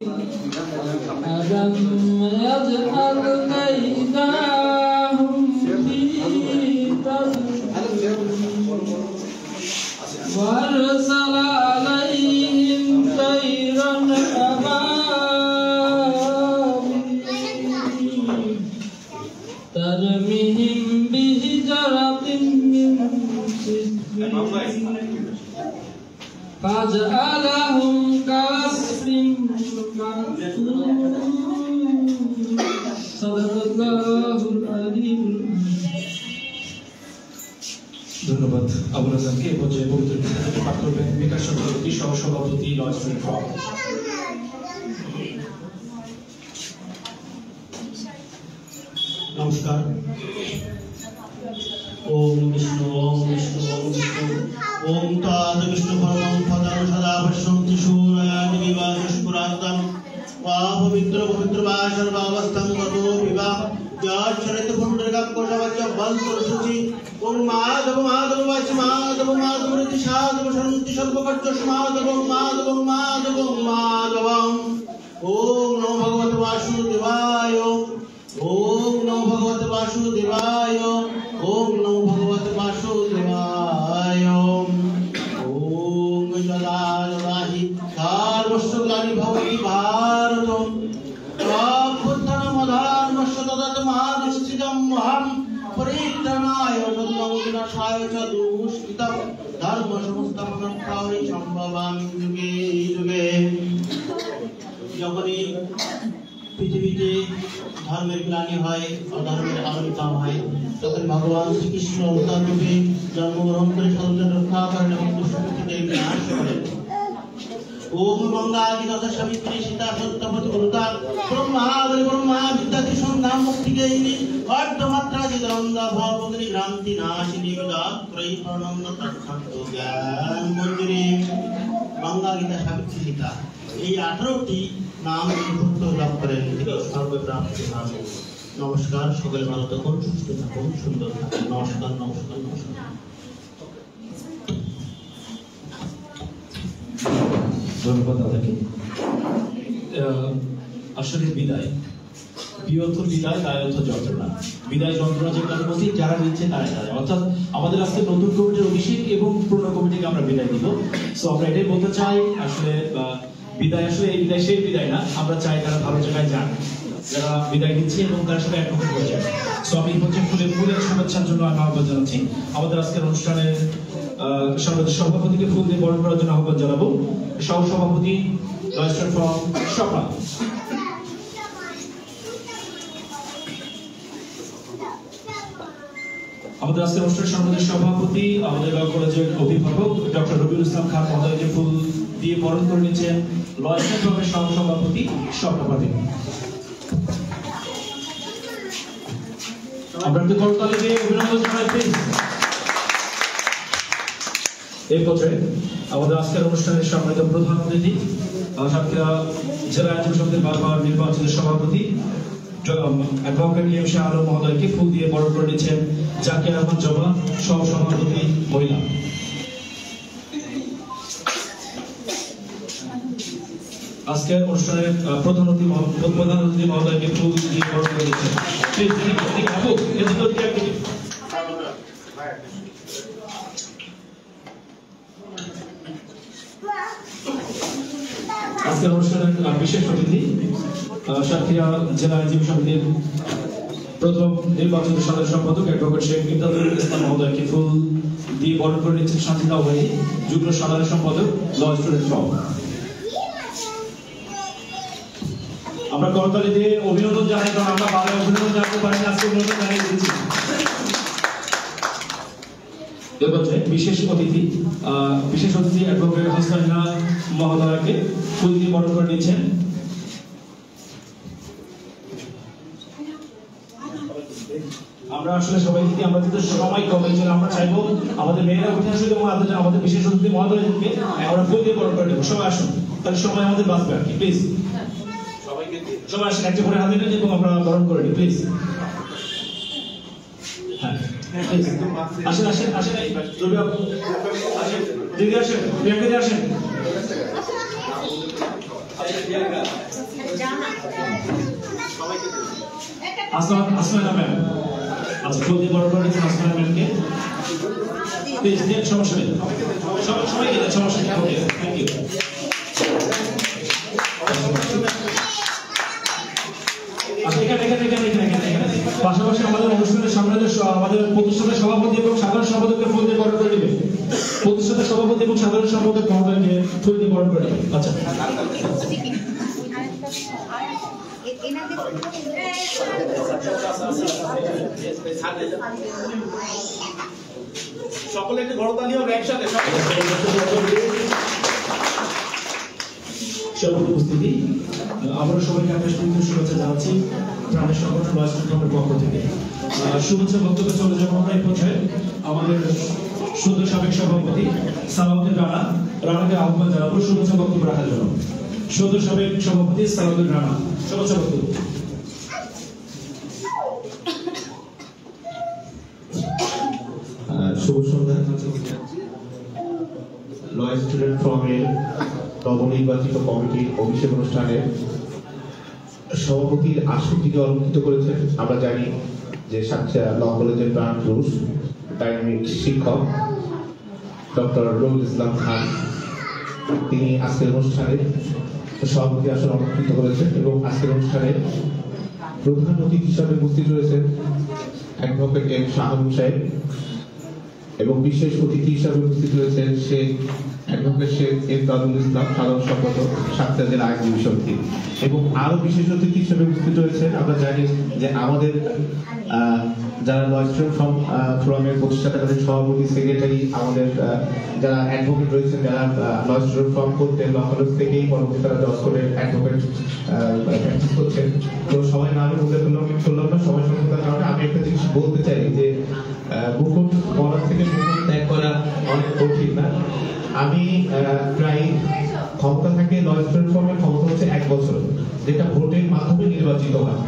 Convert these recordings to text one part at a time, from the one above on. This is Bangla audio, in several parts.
ألم يجعل كيدهم في تضليل وأرسل عليهم طيرا أبابيل ترميهم بحجارة من سجيل فجعلهم كعصف مأكول صدق الله العليم। ধন্যবাদ আবুল হাসানকে। এ পর্যায়ে পবিত্র গীতা পাঠ করবেন বিকাশ চক্রবর্তী সহ সভাপতি লয়েস ফ্রম। নমস্কার। ওম বিষ্ণু ওম বিষ্ণু ওম বিষ্ণু ওম তৎ বিষ্ণু পরমং পদং সদা পশ্যন্তি সূর্যানি বিভাসপুরান্তম वा पवित्र पवित्र वा सर्वावस्थं वदो विवा जचरित पुंडरीकं कोशवच्च बलसुरुचि ओम माधव माधव वाच माधव माधव ऋति साधव शन्ति सर्वकच्च माधव माधव माधव माधवं ओम नमो भगवते वासुदेवाय ओम नमो भगवते वासुदेवाय ओम नमो भगवते वासुदेवाय ओम जलाहि सर्वस्य ग्लानि भवति भारत अभ्युत्थानमधर्मस्य तदत्मादिष्टिदमहं परित्राणाय विनाशाय च दुष्कृतं धर्मसंस्थापनार्थाय सम्भवामि युगे युगे। যখনই পৃথিবীতে ধর্মের গ্লানি হয় অধর্মের আবির্ভাব হয় তখন ভগবান শ্রীকৃষ্ণ অবতার রূপে জন্মগ্রহণ করে সকলকে রক্ষা করেন এবং দুষ্কৃতীদের বিনাশ করেন। ओम मंगादि तथा सावित्री सीता सत्यवती गुरुता ब्रह्मावली ब्रह्मा विद्या त्रिसंध्या मुक्ति गैरी अर्धमात्रा जिदंदा भवभगनी भ्रांति नाशिनी विदा त्रयी प्रणंद तत्संत ज्ञान मंजरी मंगा गीता सावित्री सीता এই 18টি নাম ভক্ত লাভ করেন সর্বপ্রাপ্তি নাম। নমস্কার, সকলে ভালো থাকুন, সুস্থ থাকুন, সুন্দর থাকুন। নমস্কার নমস্কার নমস্কার। ধন্যবাদ দাদাকে। আসলে বিদায়, বিয়ত বিদায় দায়ত যন্ত্রণা, বিদায় যন্ত্রণা যে কারণ বলছি যারা দিচ্ছে তারাই তারা, অর্থাৎ আমাদের আজকে নতুন কমিটির অভিষেক এবং পুরনো কমিটিকে আমরা বিদায় দিব। সো আমরা এটাই বলতে চাই, আসলে বিদায় আসলে এই বিদায় সেই বিদায় না, আমরা চাই তারা ভালো জায়গায় যান যারা বিদায় দিচ্ছে এবং তার সাথে একমত হয়ে যায়। সো আমি হচ্ছে ফুলের শুভেচ্ছার জন্য আমি আহ্বান জানাচ্ছি। আমাদের আজকের অনুষ্ঠানের সভাপতিকে ফুল দিয়ে বরণ করার জন্য আহ্বান জানাবো। সহ সভাপতি স্বপ্না। আমাদের আজকের অনুষ্ঠানের সর্বদের সভাপতি আমাদের ল কলেজের অভিভাবক ডক্টর রবিউল ইসলাম খান মহোদয়কে ফুল দিয়ে বরণ করে নিচ্ছেন লয়েস ফ্রমের সহ সভাপতি স্বপ্নপাতি। আমরা একটু করতালি দিয়ে অভিনন্দন জানাই প্লিজ। এই পর্যায়ে আমাদের আজকের অনুষ্ঠানের সম্মানিত প্রধান অতিথি সাতক্ষীরা জেলা আইনজীবী সমিতির বারবার নির্বাচিত সভাপতি অ্যাডভোকেট এম শাহ আলম মহোদয়কে ফুল দিয়ে বরণ করে নিচ্ছেন জাকির আহমদ জবা সহ সভাপতি মহিলা। আজকের অনুষ্ঠানের প্রধান অতিথি মহোদয়কে ফুল দিয়ে বরণ করে নিচ্ছেন। আজকের অনুষ্ঠানের বিশেষ অতিথি সাতক্ষীরা জেলা আইনজীবী সমিতির প্রথম নির্বাচিত সাধারণ সম্পাদক অ্যাডভোকেট শেখ ইমদাদুল ইসলাম মহোদয়কে ফুল দিয়ে বরণ করে নিচ্ছেন শান্তিদা ওয়াহি যুগ্ম সাধারণ সম্পাদক ল স্টুডেন্ট ফ্রম। আমরা করতালি দিয়ে অভিনন্দন জানাই, কারণ আমরা ভালো অভিনন্দন জানাতে পারি না, আজকে অভিনন্দন জানিয়ে দিচ্ছি। বিশেষ অতিথি অ্যাডভোকেট হাসনাইনা মহোদয়কে ফুল দিয়ে বরণ করে নিচ্ছেন। আমরা আসলে সবাই আমরা কিন্তু সময় কম, এই জন্য আমরা চাইবো আমাদের মেয়েরা উঠে আসলে এবং আমাদের বিশেষ অতিথি মহোদয়কে আমরা ফুল দিয়ে বরণ করে নেবো। সবাই আসুন, তাহলে সময় আমাদের বাঁচবে আর কি। প্লিজ সবাই আসেন, একটা করে হাতে নেন এবং আমরা বরণ করে নিই প্লিজ। হ্যাঁ আসেন আসেন আসেন, দিদি আসেন, প্রিয়াঙ্কা আসেন। আসমানা ম্যাম, আচ্ছা ফুল দিয়ে বড় করে দিচ্ছেন আসমানা ম্যামকে। প্লিজ দেন, সমস্যা নেই, সবাইকে দেন, সমস্যা নেই। ওকে, থ্যাংক ইউ। পাশাপাশি আমাদের অনুষ্ঠানের সামনে আমাদের প্রতিষ্ঠানের সভাপতি এবং সাধারণ সম্পাদককে ফুল দিয়ে বরণ করে দিবে। প্রতিষ্ঠানের সভাপতি এবং সাধারণ সম্পাদক মহোদয়কে ফুল দিয়ে বরণ করে দিবে। আচ্ছা, সকলে একটু বড় তালি হবে একসাথে। সবার উপস্থিতি, আমরা সবাইকে আকাশ প্রীতির শুভেচ্ছা জানাচ্ছি প্রাণের সংগঠন লয়েস্ট্রমের পক্ষ থেকে। শুভেচ্ছা বক্তব্য চলে যাবো আমরা এই পর্যায়ে আমাদের সুন্দর সাবেক সভাপতি সালাউদ্দিন রানাকে আহ্বান জানাবো শুভেচ্ছা বক্তব্য রাখার জন্য। সুন্দর সাবেক সভাপতি সালাউদ্দিন রানা, শুভেচ্ছা বক্তব্য। শুভ সন্ধ্যা। লয়ের স্টুডেন্ট ফোরামের নবনির্বাচিত কমিটির অভিষেক অনুষ্ঠানের সভাপতির আসনটিকে অলঙ্কৃত করেছেন। আমরা জানি যে সাতক্ষীরা ল কলেজের প্রাণ পুরুষ ডাইনামিক শিক্ষক ডক্টর রবিউল ইসলাম খান, তিনি আজকের অনুষ্ঠানে সভাপতি আসন অলঙ্কৃত করেছেন এবং আজকের অনুষ্ঠানে প্রধান অতিথি হিসাবে উপস্থিত রয়েছেন অ্যাডভোকেট এম শাহাবুল সাহেব এবং বিশেষ অতিথি হিসাবে উপস্থিত রয়েছেন শেখ অ্যাডভোকেট শেখ এমদাদুল ইসলাম, সাধারণ সম্পাদক সাতক্ষীরা জেলা আইনজীবী সমিতি, এবং আরো বিশেষ অতিথি হিসাবে উপস্থিত রয়েছেন আমরা জানি যে আমাদের যারা লয়েস্ট্রম ফোরামের প্রতিষ্ঠাতা তাদের সভাপতি, সেক্রেটারি, আমাদের যারা অ্যাডভোকেট রয়েছেন, যারা লয়েস্ট্রম ফোরাম করতেন ল কলেজ থেকেই পরবর্তী তারা জজ করে অ্যাডভোকেট প্র্যাকটিস করছেন। তো সবাই নামে উল্লেখ করলাম না, সবাই সংখ্যার কারণে আমি একটা জিনিস বলতে চাই যে মুকুট পড়া থেকে মুকুট ত্যাগ করা অনেক কঠিন না। আমি প্রায় ক্ষমতা থাকে লয়েস্ট্রম ফোরামের ক্ষমতা হচ্ছে 1 বছর, যেটা ভোটের মাধ্যমে নির্বাচিত হয়,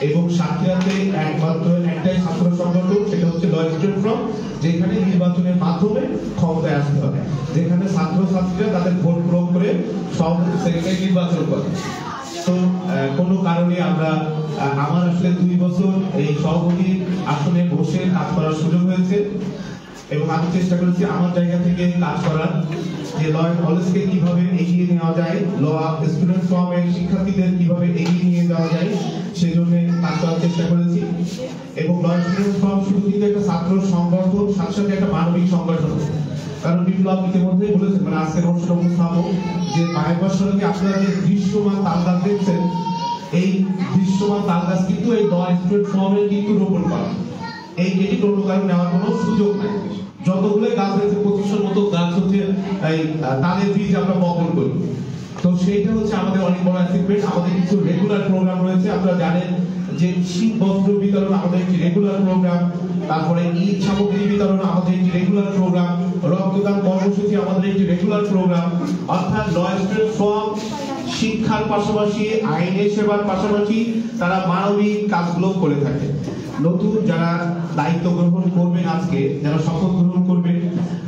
এবং সাতক্ষীরাতে একমাত্র একটাই ছাত্র সংগঠন, সেটা হচ্ছে লয়েস্ট্রম ফোরাম, যেখানে নির্বাচনের মাধ্যমে ক্ষমতায় আসতে হবে, যেখানে ছাত্রছাত্রীরা তাদের ভোট প্রয়োগ করে সভাপতি সেক্রেটারি নির্বাচন করে। তো কোনো কারণে আমার আসলে 2 বছর এই সভাপতি আসনে বসে কাজ করার সুযোগ হয়েছে এবং আমি চেষ্টা করেছি আমার জায়গা থেকে কাজ করার, যে ল কলেজকে কিভাবে এগিয়ে নেওয়া যায়, ল স্টুডেন্ট ফোরামের শিক্ষার্থীদের কিভাবে এগিয়ে নিয়ে যাওয়া যায় সেই জন্য কাজ করার চেষ্টা করেছি। এবং ল স্টুডেন্ট ফোরাম শুধু কিন্তু একটা ছাত্র সংগঠন, সাথে সাথে একটা মানবিক সংগঠন। কারণ বিপ্লব ইতিমধ্যেই বলেছেন, মানে আজকের অনুষ্ঠান উপস্থাপক, যে বাইপাস সড়কে আপনারা যে দৃশ্যমান তাল গাছ দেখছেন, এই দৃশ্যমান তাল গাছ কিন্তু এই ল স্টুডেন্ট ফোরামের কিন্তু রোপণ করা, এই এটি কোনো কারণ নেওয়ার কোনো সুযোগ নাই। যতগুলো গাছ রয়েছে 2500 মতো গাছ হচ্ছে এই তাদের বীজ আমরা বপন করি। তো সেইটা হচ্ছে আমাদের অনেক বড় অ্যাচিভমেন্ট। আমাদের কিছু রেগুলার প্রোগ্রাম রয়েছে, আপনারা জানেন যে শীত বস্ত্র বিতরণ আমাদের একটি রেগুলার প্রোগ্রাম, তারপরে ঈদ সামগ্রী বিতরণ আমাদের একটি রেগুলার প্রোগ্রাম, রক্তদান কর্মসূচি আমাদের একটি রেগুলার প্রোগ্রাম। অর্থাৎ লয়েস্ট্রম ফোরাম শিক্ষার পাশাপাশি আইনের সেবার পাশাপাশি তারা মানবিক কাজগুলো করে থাকে। নতুন যারা দায়িত্ব গ্রহণ করবেন, আজকে যারা শপথ গ্রহণ করবেন,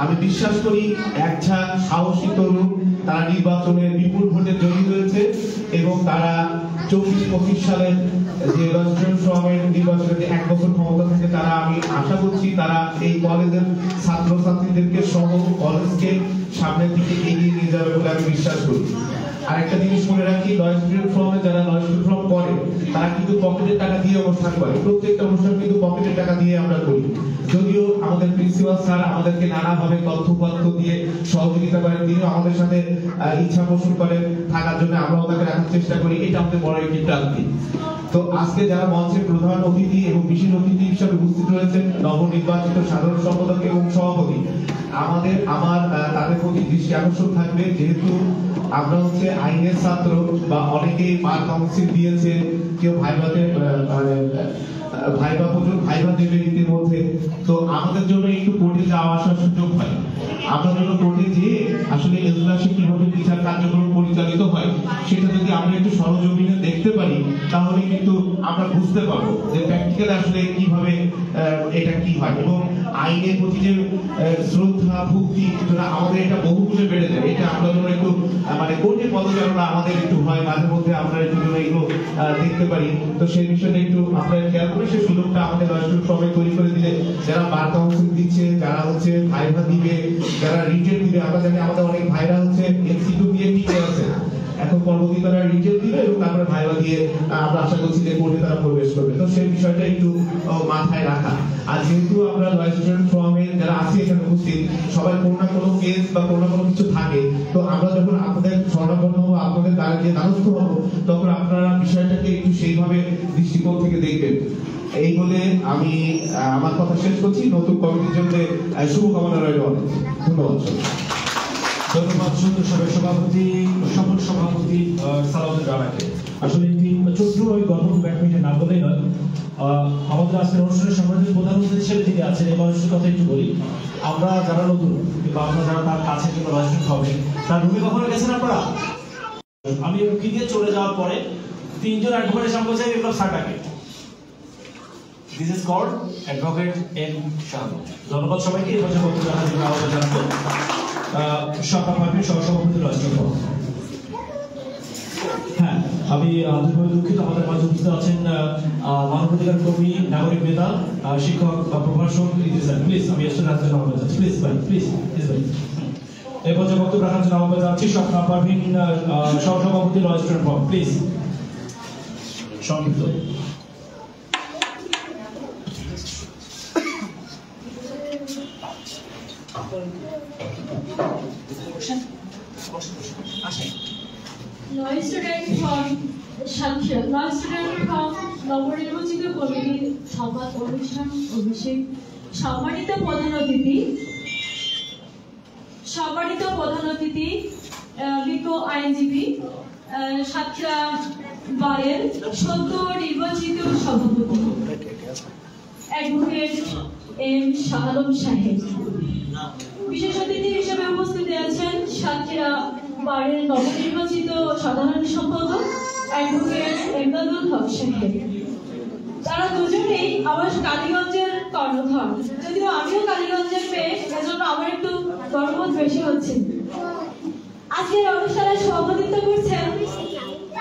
আমি বিশ্বাস করি এক ঝাঁক সাহসী তরুণ তারা নির্বাচনের বিপুল ভোটে জয়ী হয়েছে এবং তারা 24-25 সালের যে লয়েস্ট্রম ফোরামের নির্বাচনে 1 বছর ক্ষমতা থাকে, তারা আমি আশা করছি তারা এই কলেজের ছাত্রছাত্রীদেরকে সহ কলেজকে সামনের দিকে এগিয়ে নিয়ে যাবে বলে আমি বিশ্বাস করি। আর একটা জিনিস মনে রাখি, লয়েস্ট্রম ফোরামে যারা লয়েস্ট্রম ফোরাম করে তারা কিন্তু পকেটের টাকা দিয়ে অনুষ্ঠান করে, প্রত্যেকটা অনুষ্ঠান কিন্তু পকেটের টাকা দিয়ে আমরা করি। যদিও আমাদের প্রিন্সিপাল স্যার আমাদেরকে নানাভাবে তথ্য দিয়ে সহযোগিতা করেন, তিনিও আমাদের সাথে ইচ্ছা পোষণ করেন থাকার জন্য, আমরাও তাকে রাখার চেষ্টা করি, এটা আমাদের বড় একটি প্রাপ্তি। তো আজকে যারা মঞ্চের প্রধান অতিথি এবং বিশেষ অতিথি হিসেবে উপস্থিত রয়েছেন নবনির্বাচিত সাধারণ সম্পাদক এবং সভাপতি, আমার তাদের প্রতি দৃষ্টি আকর্ষণ থাকবে, যেহেতু আমরা হচ্ছে আইনের ছাত্র বা অনেকেই বার কাউন্সিল দিয়েছে, কেউ ভাইবা দেবে ইতিমধ্যে, তো আমাদের জন্য একটু কোর্টে যাওয়া আসার সুযোগ হয়। আমরা যেন কোর্টে যেয়ে আসলে এজলাসে কিভাবে বিচার কার্যক্রম পরিচালিত হয় সেটা যদি আমরা একটু সরজমিনে দেখতে পারি, তাহলে কিন্তু আমরা বুঝতে পারবো যে প্র্যাকটিক্যালি আসলে কিভাবে এটা কি হয়, এবং আইনের প্রতি যে শ্রদ্ধা ভক্তি আমাদের এটা বহুগুণে বেড়ে যায়। এটা আমরা যেন একটু মানে কোর্টে পদচারণা আমাদের একটু হয়, মাঝে মধ্যে আমরা একটু এগুলো দেখতে পারি। তো সেই বিষয়টা একটু আপনারা খেয়াল করে সেই সুযোগটা আমাদের সবাই তৈরি করে দিলে যারা বার কাউন্সিল দিচ্ছে, যারা হচ্ছে ভাইভা দিবে, যারা রিটেন দিবে, আমরা জানি আমাদের অনেক ভাইরা হচ্ছে এমসিকিউ দিয়ে টিকে আছে, এখন পরবর্তী তারা রিটেন দিবে এবং তারপরে ভাইভা দিয়ে আমরা আশা করছি যে কোর্টে তারা প্রবেশ করবে। তো সেই বিষয়টা একটু মাথায় রাখা। আর যেহেতু আমরা লয়ার স্টুডেন্ট ফোরামে যারা আছি এখানে উপস্থিত সবাই কোনো না কোনো কেস বা কোনো না কোনো কিছু থাকে, তো আমরা যখন আপনাদের শরণাপন্ন হবো, আপনাদের দ্বারা যে দ্বারস্থ হবো, তখন আপনারা বিষয়টাকে একটু সেইভাবে দৃষ্টিকোণ থেকে দেখবেন। এই বলে আমি আমার কথা শেষ করছি। নতুন কমিটির জন্য শুভকামনা রইল। ধন্যবাদ। ধন্যবাদ সুন্দর সভার সভাপতি, সকল সভাপতি সালাউদ্দিন রানাকে। আসলে একটি ছোট্ট ওই গল্প ব্যাডমিন্টন না বলেই নয়, আমাদের আজকের অনুষ্ঠানের সম্মানিত প্রধান অতিথি হিসেবে যিনি আছেন এই মানুষের কথা একটু বলি। আমরা যারা নতুন কিংবা আমরা যারা তার কাছে কিংবা রাজনীতি হবে তার রুমে কখনো গেছেন আপনারা? আমি উকি দিয়ে চলে যাওয়ার পরে তিনজন অ্যাডভোকেটের সামনে বসে এগুলো সাটাকে this is called advocate M Shah. ধন্যবাদ সবাইকে। এই বছর বক্তব্য রাখার জন্য আহ্বান জানাবো সরকার পার্টির সহসভাপতি রাষ্ট্রপতি। হ্যাঁ, আমি আন্তরিকভাবে দুঃখিত, আমাদের মাঝে উপস্থিত আছেন মানবাধিকার কর্মী, নাগরিক নেতা, শিক্ষক, প্রভাষক ইদ্রিস। প্লিজ আমি এসে রাখতে আহ্বান জানাচ্ছি। প্লিজ ভাই, প্লিজ ভাই। এই পর্যায়ে বক্তব্য রাখার জন্য আহ্বান জানাচ্ছি স্বপ্না পারভিন, সহসভাপতি লয়ার স্টুডেন্ট ফোরাম। প্লিজ সংক্ষিপ্ত। Lawyer student from Satkhira, lawyer student from নবনির্বাচিত কমিটির সংবাদ অনুষ্ঠান অভিষেক। সম্মানিত প্রধান অতিথি বিজ্ঞ আইনজীবী, সাতক্ষীরা বারের সদ্য নির্বাচিত সভাপতি অ্যাডভোকেট এম শাহ আলম সাহেব, বিশেষ অতিথি হিসেবে উপস্থিত আছেন সাতক্ষীরা বারের নবনির্বাচিত সাধারণ সম্পাদক অ্যাডভোকেট এমদাদুল হক সাহেব। তারা দুজনেই আমার কালীগঞ্জের কর্ণধর, যদিও আমিও কালীগঞ্জের মেয়ে, এজন্য আমার একটু গর্ববোধ বেশি হচ্ছে। আজকের অনুষ্ঠানে সভাপতিত্ব করছেন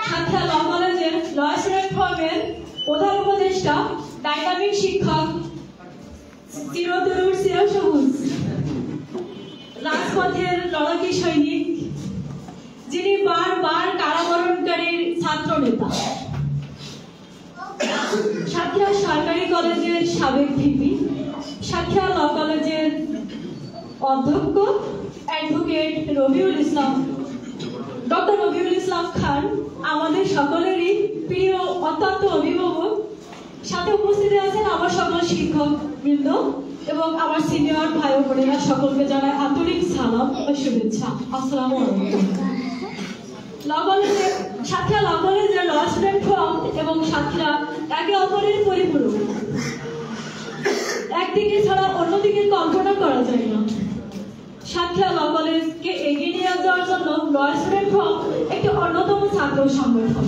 সাতক্ষীরা ল কলেজের লয়ার স্টুডেন্ট ফোরামের প্রধান উপদেষ্টা, ডাইনামিক শিক্ষক, চিরতরুর চিরসবুজ, রাজপথের লড়াকি সৈনিক, যিনি বারবার কারাবরণকারীর ছাত্র নেতা, সাতক্ষীরা সরকারি কলেজের সাবেক ভিপি, সাতক্ষীরা ল কলেজের অধ্যক্ষ অ্যাডভোকেট রবিউল ইসলাম, ডক্টর রবিউল ইসলাম খান, আমাদের সকলেরই প্রিয় অত্যন্ত অভিভাবক। সাথে উপস্থিত আছেন আমার সকল শিক্ষক বৃন্দ এবং আমার সিনিয়র ভাই ও বোনেরা, সকলকে জানাই আন্তরিক সালাম ও শুভেচ্ছা। আসসালামু আলাইকুম। সাতক্ষীরা ল কলেজের লয়ার স্টুডেন্ট ফোরাম এবং সাতক্ষীরা একে অপরের পরিপূরক, একদিকে ছাড়া অন্যদিকে কল্পনা করা যায় না। সাতক্ষীরা ল কলেজকে এগিয়ে নিয়ে যাওয়ার জন্য লয়ার স্টুডেন্ট ফোরাম একটি অন্যতম ছাত্র সংগঠন,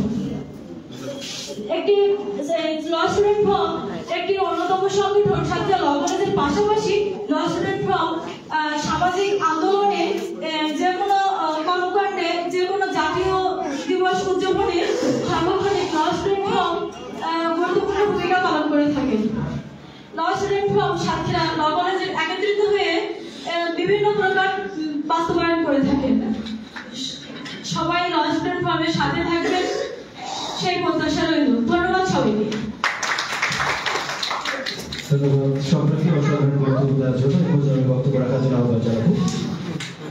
সাতক্ষীরা ল কলেজের পাশাপাশি লয়ার স্টুডেন্ট ফোরাম সামাজিক আন্দোলনে, যে কোনো কর্মকাণ্ডে, যে কোনো জাতীয় দিবস উদযাপনে সার্বক্ষণিক লয়ার স্টুডেন্ট ফোরাম গুরুত্বপূর্ণ ভূমিকা পালন করে থাকেন। লয়ার স্টুডেন্ট ফোরাম সাতক্ষীরা ল কলেজের একত্রিত হয়ে বিভিন্ন প্রকার বাস্তবায়ন করে থাকেন। সবাই লয়ার স্টুডেন্ট ফোরামের সাথে থাকবেন সেই প্রত্যাশা রইল। ধন্যবাদ সবাইকে। ধন্যবাদ সকলকে অসাধারণ বক্তব্য দেওয়ার জন্য। বক্তব্য রাখার জন্য আহ্বান জানাবো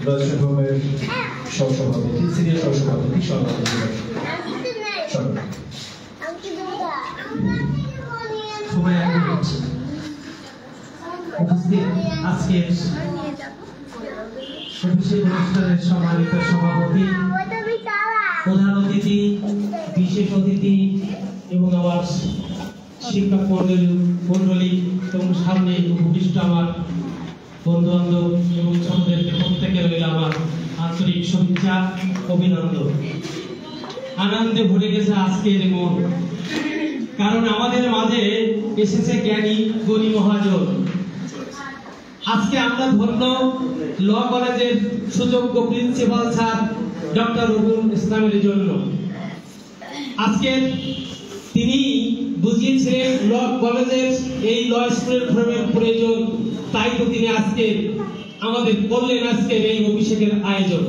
লয়ার স্টুডেন্ট ফোরামের সহসভাপতি, সিনিয়র সহসভাপতি উপস্থিত আজকের অনুষ্ঠানের সম্মানিত সভাপতি, প্রধান অতিথি, বিশেষ অতিথি এবং আমার শিক্ষক মন্ডলী এবং সামনে উপবিষ্ট আমার বন্ধু বান্ধব এবং ছোটদের প্রত্যেকে রইল আমার আন্তরিক শুভেচ্ছা, অভিনন্দন। আনন্দে ভরে গেছে আজকের মন, কারণ আমাদের মাঝে এসেছে জ্ঞানী গণী মহাজন। আজকে আমরা ধন্য ল কলেজের সুযোগ্য প্রিন্সিপাল স্যার ডক্টর রুহুল ইসলামের জন্য। আজকে তিনি বুঝিয়েছিলেন ল কলেজের এই ল স্কুলের ফর্মের প্রয়োজন, তাই তো তিনি আজকে আমাদের করলেন আজকের এই অভিষেকের আয়োজন।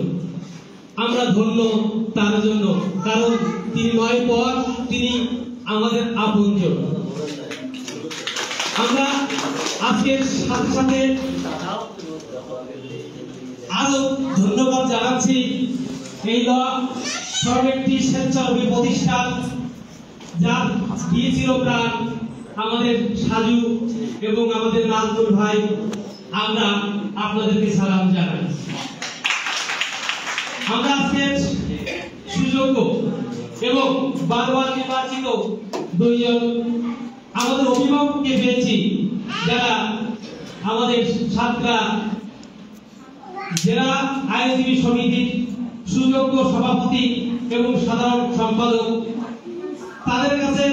আমরা ধন্য তার জন্য, কারণ তিনি নয় পর তিনি আমাদের আপনজন। আমরা আজকের সাথে সাথে আরো ধন্যবাদ জানাচ্ছি এই ল ফর্ম একটি স্বেচ্ছাসেবী প্রতিষ্ঠান, যার দিয়েছিল প্রাণ আমাদের সাজু এবং আমাদের নাজমুল ভাই। আমরা আপনাদেরকে সালাম জানাই। আমরা আজকে সুযোগ্য এবং বারবার নির্বাচিত দুইজন আমাদের অভিভাবককে পেয়েছি, যারা আমাদের ছাত্রা জেলা আইনজীবী সমিতির সুযোগ্য সভাপতি এবং সাধারণ সম্পাদক। তাদের কাছে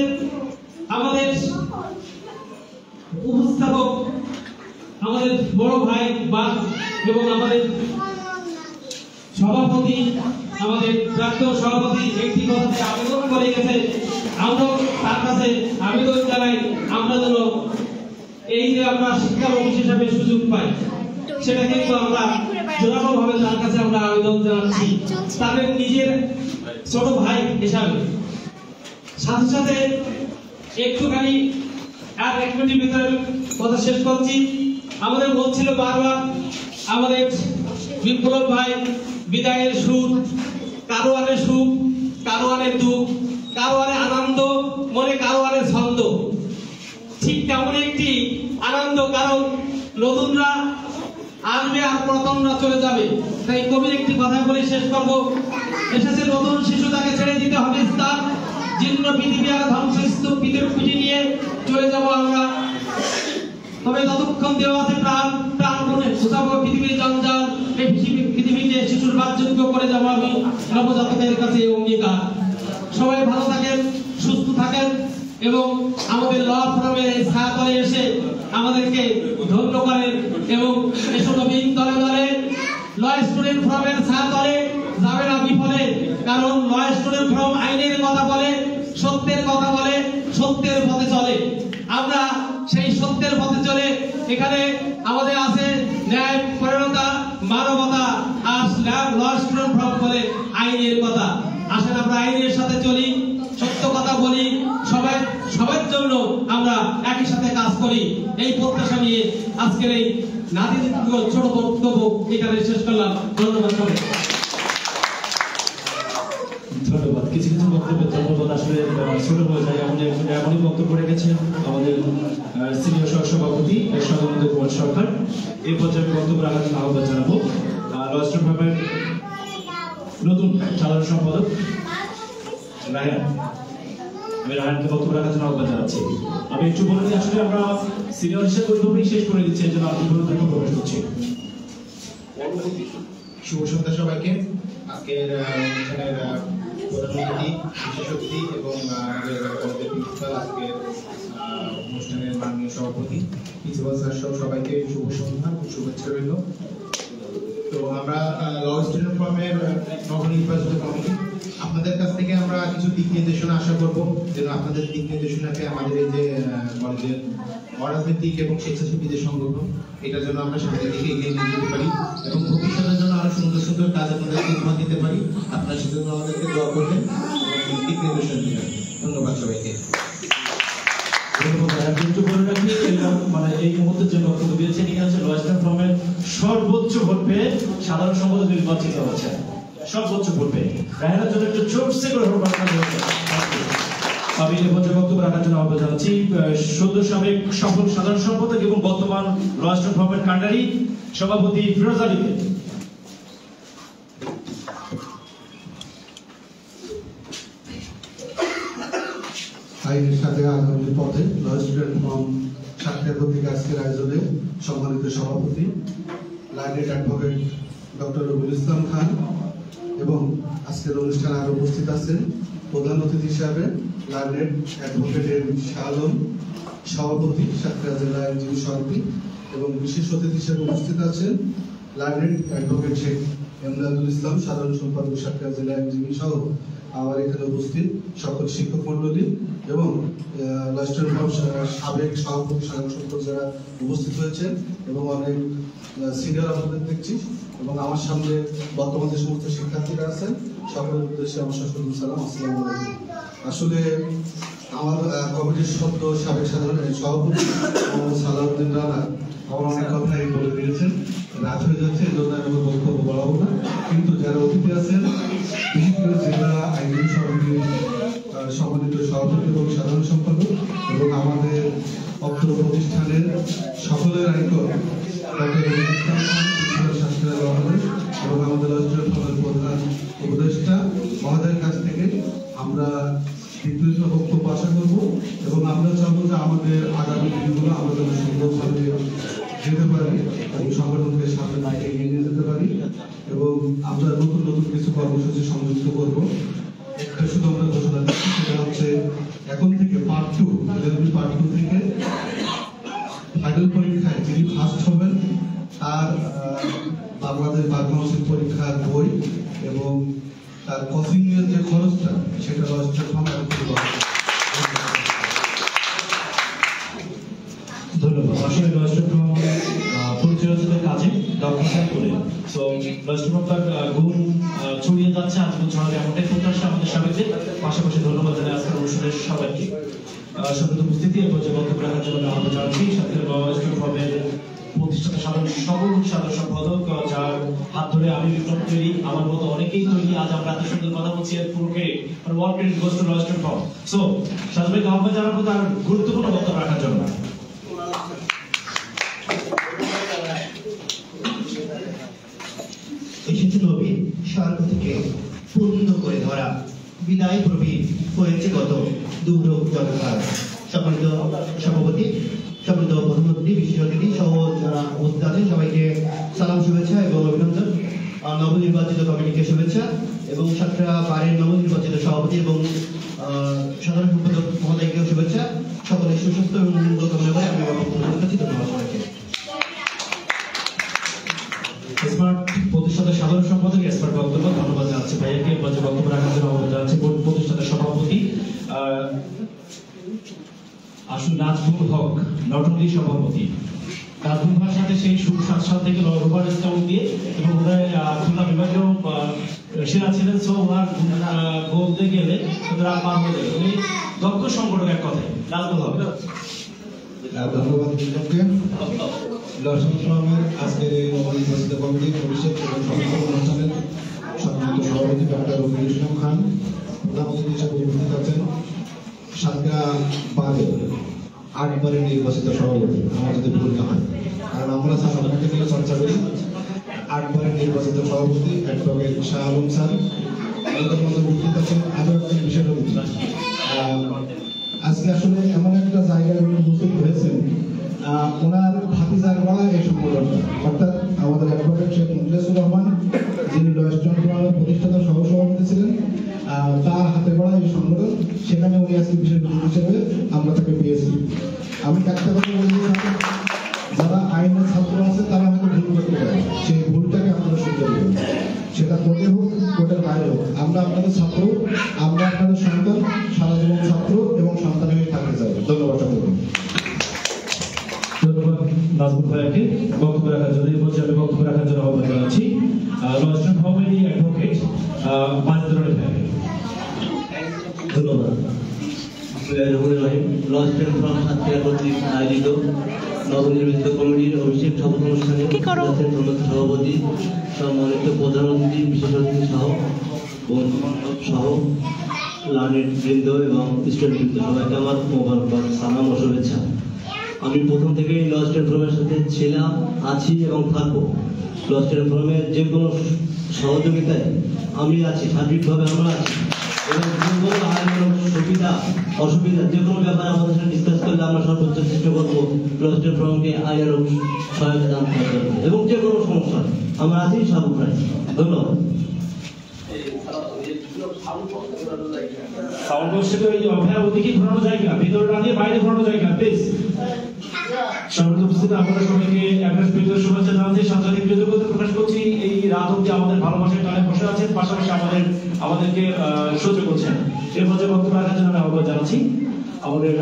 আমাদের উপস্থাপক, আমাদের বড় ভাই বা এবং আমাদের সভাপতি, আমাদের প্রাক্তন সভাপতি একটি কথাতে আবেদন করে গেছে, আমরা তার কাছে আবেদন জানাই আমরা যেন এই যে আমরা শিক্ষামন্ত্রী হিসাবে সুযোগ পাই, সেটা কিন্তু আমরা জোরালোভাবে তার কাছে আমরা আবেদন জানাচ্ছি তাদের নিজের ছোট ভাই হিসাবে। সাথে সাথে একটুখানি আর এক মিনিটের ভিতরে কথা শেষ করছি। আমাদের বলছিল বারবার আমাদের বিপ্লব ভাই বিদায়ের সুর, কারো আনে সুখ, কারো আনে দুঃখ, কারো আনে আনন্দ, মনে কারো আনে ছন্দ। ঠিক তেমন একটি আনন্দ, কারণ নতুনরা আসবে আর পুরাতনরা চলে যাবে। তাই কবির একটি কথা বলে শেষ করবো। এসেছে নতুন শিশু, তাকে ছেড়ে দিতে হবে স্থান, জীর্ণ পৃথিবী আর ধ্বংসস্তূপ পিঠে নিয়ে চলে যাব আমরা। তবে ততক্ষণ দেওয়া আছে প্রাণ, প্রাণ করে ঘুষাবো পৃথিবীর জঞ্জাল, এই পৃথিবীকে শিশুর বাসযোগ্য করে যাবো আমি নবজাতকের কাছে অঙ্গীকার। সবাই ভালো থাকেন, সুস্থ থাকেন এবং আমাদের ল ফোরামের এই ছায়াতলে এসে আমাদেরকে ধন্য করেন এবং এসব নবীন দলে দলে ল স্টুডেন্ট ফোরামের ছায়াতলে যাবে না বিফলে, কারণ ল স্টুডেন্ট ফোরাম আইনের কথা বলে, সত্যের কথা বলে, সত্যের পথে চলে। আমরা সেই সত্যের পথে চলে এখানে আমাদের আছে ন্যায়, পরিণতা, মানবতা, আর ল স্টুডেন্ট ফোরাম বলে আইনের কথা। আসেন আমরা আইনের সাথে চলি, সত্য কথা বলি, সবার জন্য আমরা একই সাথে কাজ করি। এই প্রত্যাশা নিয়ে আজকের এই নাতি ছোট বক্তব্য এখানে শেষ করলাম। ধন্যবাদ সবাই। ধন্যবাদ। কিছু কিছু বক্তব্যের ধন্যবাদ আসলে ছোট হয়ে যায়। এমনই বক্তব্য রেখেছেন আমাদের সিনিয়র সহসভাপতি সদানন্দ কুমার সরকার। এই পর্যায়ে বক্তব্য রাখার জন্য আহ্বান জানাবো লস্টন ভাবের নতুন সাধারণ সম্পাদক রায়হান। আমি রায়হানকে বক্তব্য রাখার জন্য আহ্বান জানাচ্ছি। আমি একটু বলে দিই, আসলে আমরা সিনিয়র হিসেবে ওইভাবেই শেষ করে দিচ্ছি, এই জন্য আপনি প্রবেশ করছি। শুভ সন্ধ্যা সবাইকে। আজকের অনুষ্ঠানের প্রধান অতিথি, বিশেষ অতিথি এবং আমাদের কলেজের প্রিন্সিপাল, আজকের অনুষ্ঠানের মাননীয় সভাপতি প্রিন্সিপাল স্যার সহ সবাইকে শুভ সন্ধ্যা ও শুভেচ্ছা রইল। তো আমরা ল স্টুডেন্ট ফোরামের নবনির্বাচিত কমিটি, আপনাদের কাছ থেকে আমরা কিছু দিক নির্দেশনা আশা করব, যেন আপনাদের দিক নির্দেশনাকে আমাদের এই যে কলেজের অরাজনৈতিক এবং স্বেচ্ছাসেবীদের সংগঠন, এটার জন্য আমরা সামনের দিকে এগিয়ে নিয়ে যেতে পারি এবং ভবিষ্যতের জন্য আরো সুন্দর সুন্দর কাজ আপনাদেরকে উপহার দিতে পারি। আপনারা সেজন্য আমাদেরকে দোয়া করবেন এবং দিক নির্দেশনা দিবেন। ধন্যবাদ সবাইকে। মানে এই মুহূর্তে যে বক্তব্য দিয়েছেন, এখানে হচ্ছে লস্টন ফোরামের সর্বোচ্চ ভোট পেয়ে সাধারণ সম্পাদক নির্বাচিত হচ্ছে, সর্বোচ্চ ভোট পেয়ে। রায়হানের জন্য একটু জোরসে করে আমি এই পর্যায়ে বক্তব্য রাখার জন্য আহ্বান জানাচ্ছি সদ্য সাবেক সফল সাধারণ সম্পাদক এবং বর্তমান লস্টন ফোরামের কান্ডারি সভাপতি ফিরোজ আলীকে। আইনের সাথে আগামীর পথে ল স্টুডেন্ট ফোরাম সাতক্ষীরা কর্তৃক আজকের আয়োজনে সম্মানিত সভাপতি learned advocate doctor Ruhul Islam Khan এবং আজকের অনুষ্ঠানে আরো উপস্থিত আছেন প্রধান অতিথি হিসাবে লার্নেড অ্যাডভোকেট শাহ আলম, সভাপতি সাতক্ষীরা জেলা আইনজীবী সমিতি, এবং বিশেষ অতিথি হিসেবে উপস্থিত আছেন লার্নেড অ্যাডভোকেট শেখ এমদাদুল ইসলাম, সাধারণ সম্পাদক সাতক্ষীরা জেলা আইনজীবী সহ আমার এখানে উপস্থিত সকল শিক্ষক মন্ডলী এবং লস্টার সাবেক সভাপতি সাধারণ সম্পাদক যারা উপস্থিত হয়েছেন এবং অনেক সিনিয়র আমাদের দেখছি এবং আমার সামনে বর্তমান যে সমস্ত শিক্ষার্থীরা আছেন সকলের উদ্দেশ্যে আমার সশস্ত্র সালাম, আসসালামু আলাইকুম। আসলে আমার কমিটির সদ্য সাবেক সাধারণ সভাপতি সালাউদ্দিন রানা আমার অনেক কথাই বলে দিয়েছেন, রাত হয়ে যাচ্ছে এই জন্য আমি বক্তব্য বলাবো না, কিন্তু যারা অতিথি আছেন বিশেষ করে জেলা আইনজীবী সমিতির সম্মানিত সভাপতি এবং সাধারণ সম্পাদক এবং আমাদের অত্র প্রতিষ্ঠানের সকলের আইকন এবং আমাদের প্রধান উপদেষ্টা মহোদয়ের কাছ থেকে আমরা বিদ্যুৎ বক্তব্য আশা করবো এবং আমরা চাবো যে আমাদের আগামী দিনগুলো আমরা যেন সুন্দরভাবে যেতে পারি এবং সংগঠনকে সামনে এগিয়ে নিয়ে যেতে পারি এবং আমরা নতুন নতুন কিছু কর্মসূচি সংযুক্ত করব। একটা শুধু আমরা ঘোষণা দিচ্ছি, সেটা হচ্ছে এখন থেকে পার্ট 2 থেকে ফাইনাল পরীক্ষায় যিনি ফার্স্ট হবেন তার বাংলাদেশ বার কাউন্সিল পরীক্ষার বই এবং তার কোচিং এর যে খরচটা সেটা লস্টার ফার্ম ধন্যবাদ। আসলে লস্টার ফার্ম পরিচালকের কাজে দক্ষতা করে সো লস্টার ফার্ম তার গুণ ছড়িয়ে যাচ্ছে, আজকে ছড়াবে এমনটাই প্রত্যাশা আমাদের সবাইকে। পাশাপাশি ধন্যবাদ জানাই আজকের অনুষ্ঠানের সবাইকে সম্মিলিত উপস্থিতি এবং যে বক্তব্য রাখার জন্য আমরা জানাচ্ছি সাথে লস্টার ফার্মের প্রতিষ্ঠাতা সাধারণ সম্পাদক যার হাত ধরে আমি বিপ্লব তৈরি, আমার মতো অনেকেই তৈরি, আজ আমরা এত সুন্দর কথা বলছি এর পুরো credit world credit goes to Lostar firm. So সাজবাইকে আহ্বান জানাবো তার গুরুত্বপূর্ণ বক্তব্য রাখার জন্য। এসেছে নবী স্বর্গ থেকে পূর্ণ করে ধরা, বিদায় প্রবীণ হয়েছে গত দুর্যোগ জগৎকাল। সম্মানিত সভাপতি, সম্মানিত প্রধানমন্ত্রী, বিশেষ অতিথি সহ যারা উপস্থিত আছেন সবাইকে সালাম, শুভেচ্ছা এবং অভিনন্দন। নবনির্বাচিত কমিটিকে শুভেচ্ছা এবং সাতক্ষীরা বারের নবনির্বাচিত সভাপতি এবং সাধারণ সম্পাদক মহোদয়কেও শুভেচ্ছা। সকলের সুস্বাস্থ্য এবং মঙ্গল কামনা করে আমি আমার বক্তব্য রাখছি। ধন্যবাদ সবাইকে। স্মার্ট প্রতিষ্ঠাতা সাধারণ সম্পাদক স্মার্ট বক্তব্য ধন্যবাদ জানাচ্ছি ভাইয়াকে বক্তব্য রাখার জন্য অনুরোধ জানাচ্ছি। প্রতিষ্ঠাতা সভাপতি আসুন নাজমুল হক নটলি সভাপতি। নাজমুল ভাইয়ের সাথে সেই 7 সাল থেকে রোভার স্কাউট দিয়ে এবং খুলনা বিভাগেও সেরা ছিলেন। সো ওনার বলতে গেলে ওনারা পার হয়ে যাবে, উনি দক্ষ সংগঠক এক কথায়। নাজমুল হক। ধন্যবাদ লস্টার ফার্মের আজকের এই নবনির্বাচিত কমিটির পরিষদ এবং সমাপন অনুষ্ঠানের সম্মানিত সভাপতি ডক্টর রবিউল ইসলাম খান, প্রধান অতিথি হিসেবে উপস্থিত আছেন সাতক্ষীরা বারে 8 বারের নির্বাচিত সভাপতি, আমার যদি ভুল না হয়, কারণ আমরা আপনাকে নিয়ে চর্চা করি। 8 বারের নির্বাচিত সভাপতি অ্যাডভোকেট শাহ আলম স্যার, আমাদের মধ্যে উপস্থিত আছেন আরো একজন বিশেষ অতিথি। আজকে আসলে এমন একটা জায়গায় উনি উপস্থিত হয়েছেন, ওনার ভাতিজার গলা এই সংগঠনটা, অর্থাৎ আমাদের অ্যাডভোকেট শেখ মুখলেসুর রহমান যিনি লস্টার ফার্মের প্রতিষ্ঠাতা সহসভাপতি ছিলেন, তার হাতে গড়া এই সংগঠন, সেখানে উনি আজকে বিশেষ অতিথি হিসেবে আমরা তাকে পেয়েছি। আমি একটা কথা বলতে চাই, যারা আইনের ছাত্র আছে তারা হয়তো ভুল করতে পারে, সেই ভুলটাকে আপনারা শুনতে দেবেন, সেটা কোর্টে হোক কোর্টের বাইরে হোক। আমরা আপনাদের ছাত্র, আমরা আপনাদের সন্তান, সারা জীবন ছাত্র এবং সন্তান হয়ে থাকতে চাই। ধন্যবাদ সকলকে। ধন্যবাদ নাজমুল ভাইয়াকে বক্তব্য রাখার জন্য। এরপর আমি বক্তব্য রাখার জন্য আহ্বান জানাচ্ছি লস্টার ফার্মেরই অ্যাডভোকেট মাজেদুর ভাইয়াকে। ধন্যবাদ। লস্টার ফার্ম সাতক্ষীরা কর্তৃক আয়োজিত নবনির্বাচিত কমিটির অভিষেক শপথ অনুষ্ঠানে সভাপতি, সম্মানিত প্রধান অতিথি, বিশেষ অতিথি সহ লার্নেড বৃন্দ এবং স্টুডেন্ট বৃন্দ, সবাইকে আমার মোবারকবাদ, সালাম ও শুভেচ্ছা। আমি প্রথম থেকেই লস্টার ফার্মের সাথে ছিলাম, আছি এবং থাকবো। লস্টার ফার্মের যে কোনো সহযোগিতায় আমি আছি, সার্বিকভাবে আমরা আছি এবং সুবিধা অসুবিধা যে কোনো ব্যাপারে আমাদের সাথে ডিসকাস করলে আমরা সর্বোচ্চ চেষ্টা করবো লস্টার ফার্মকে আরো সহায়তা দান করতে এবং যে কোনো সমস্যা আমরা আছি সর্বপ্রায়। ধন্যবাদ। সাউন্ড বক্সে তো এই অভ্যাস ওদিকে ঘোরানো জায়গা, ভিতরে না দিয়ে বাইরে ঘোরানো জায়গা, প্লিজ। সম্মানিত উপস্থিত আপনারা সবাইকে অ্যাড্রেস পেজের শুভেচ্ছা জানাচ্ছি, সাংস্কৃতিক কৃতজ্ঞতা প্রকাশ করছি এই রাত অব্দি আমাদের ভালোবাসার টানে বসে আছেন, পাশাপাশি আমাদেরকে সহ্য করছেন। এর মধ্যে বক্তব্য রাখার জন্য আমি আহ্বান জানাচ্ছি আমাদের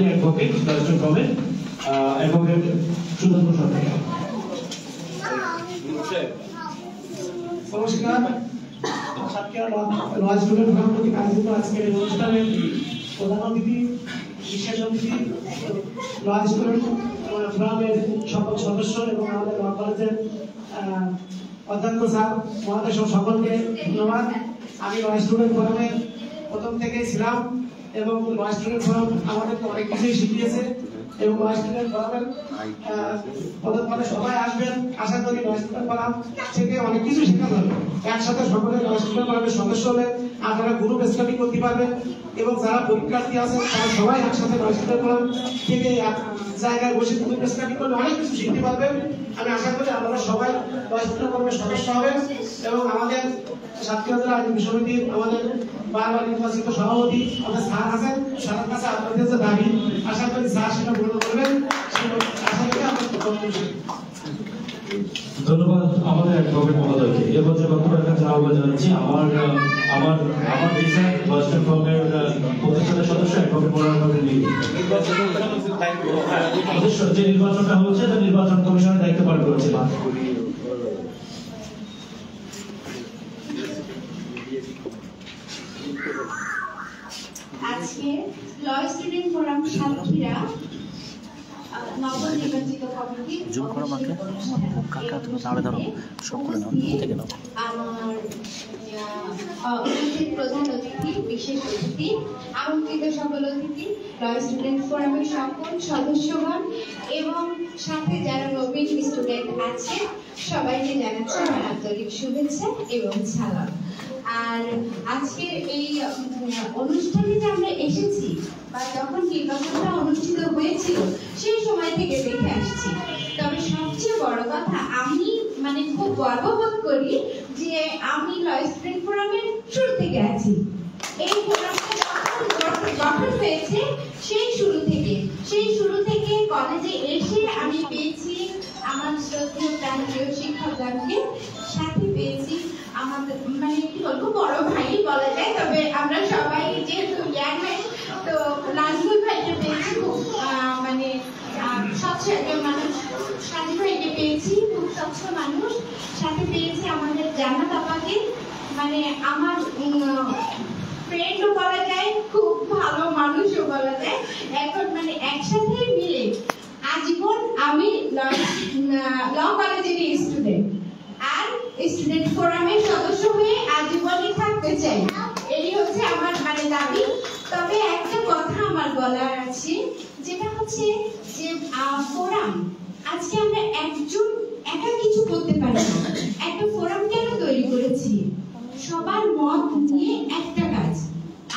অ্যাডভোকেট অ্যাডভোকেট সুদর্শন সরকার। নমস্কার, সাতক্ষীরা ল স্টুডেন্ট ফোরাম কর্তৃক আয়োজিত আজকের এই অনুষ্ঠানের প্রধান অতিথি, বিশেষ অতিথি, ল স্টুডেন্ট ফোরামের সকল সদস্য এবং আমাদের ল কলেজের অধ্যক্ষ স্যার মহাদেশ সকলকে ধন্যবাদ। আমি ল স্টুডেন্ট ফোরামে প্রথম থেকেই ছিলাম এবং ল স্টুডেন্ট ফোরাম আমাদেরকে অনেক কিছুই শিখিয়েছে এবং ল স্টুডেন্ট ফোরামের পদে সবাই আসবেন। আশা করি ল স্টুডেন্ট ফোরাম থেকে অনেক কিছু শেখাতে হবে। একসাথে সকলে ল স্টুডেন্ট ফোরামের সদস্য হলে আপনারা গ্রুপ স্টাডি করতে পারবেন এবং যারা পরীক্ষার্থী আছেন তারা সবাই একসাথে ল স্টুডেন্ট ফোরাম থেকে জায়গায় বসে গ্রুপ স্টাডি করলে অনেক কিছু শিখতে পারবেন। আমি আশা করি আপনারা সবাই ল স্টুডেন্ট ফোরামের সদস্য হবেন এবং আমাদের সাতক্ষীরা জেলা আইনজীবী সমিতির আমাদের বারবার নির্বাচিত সভাপতি আমাদের স্যার আছেন, স্যারের কাছে আপনাদের যে দাবি আশা করি স্যার সেটা পূরণ করবেন। আশা করি ধন্যবাদ আমাদের অ্যাডভোকেট মহোদয়কে। এর মধ্যে বক্তব্য রাখার জন্য আহ্বান জানাচ্ছি আমার ডিজাইন ওয়েস্টার্ন ফর্মের প্রতিষ্ঠানের সদস্য অ্যাডভোকেট মোরাররহমান মিলি। যে নির্বাচনটা হচ্ছে তা নির্বাচন কমিশনের দায়িত্ব পালন করছে। আজকে ল স্টুডেন্ট ফোরাম সাতক্ষীরা নবনির্বাচিত কমিটি আমার প্রধান অতিথি, বিশেষ অতিথি, আমন্ত্রিত সকল অতিথি, ল স্টুডেন্ট ফোরামের সকল সদস্যগণ এবং সাথে যারা নবীন স্টুডেন্ট আছে সবাইকে জানাচ্ছি আমার আন্তরিক শুভেচ্ছা এবং সালাম। আর আজকে এই অনুষ্ঠানে যে আমরা এসেছি বা যখন নির্বাচনটা অনুষ্ঠিত হয়েছিল সেই সময় থেকে দেখে আসছি, তবে সবচেয়ে বড় কথা আমি খুব গর্ববোধ করি যে আমি ল স্টুডেন্ট ফোরামের শুরু থেকে আছি। এই ফোরামটা যখন গঠন হয়েছে সেই শুরু থেকে কলেজে এসে আমি পেয়েছি আমার শ্রদ্ধেয় প্রাণপ্রিয় শিক্ষকগণকে, সাথে পেয়েছি আমাদের কি বলবো বড় ভাই বলা যায়, তবে আমরা সবাই যেহেতু ইয়াং তো নাজমুল ভাইকে পেয়েছি, খুব স্বচ্ছ একজন মানুষ। সাজি ভাইকে পেয়েছি, খুব স্বচ্ছ মানুষ। সাথে পেয়েছি আমাদের জান্নাত আপাকে, আমার ফ্রেন্ডও বলা যায়, খুব ভালো মানুষও বলা যায়। এখন একসাথে মিলে আজীবন আমি ল কলেজের স্টুডেন্ট আর স্টুডেন্ট ফোরামের সদস্য হয়ে আজীবনই থাকতে চাই, এই হচ্ছে আমার দাবি। তবে একটা কথা আমার বলার আছে, যেটা হচ্ছে যে ফোরাম আজকে আমরা একজন একা কিছু করতে পারি না। একটা ফোরাম কেন তৈরি করেছি? সবার মত নিয়ে একটা কাজ,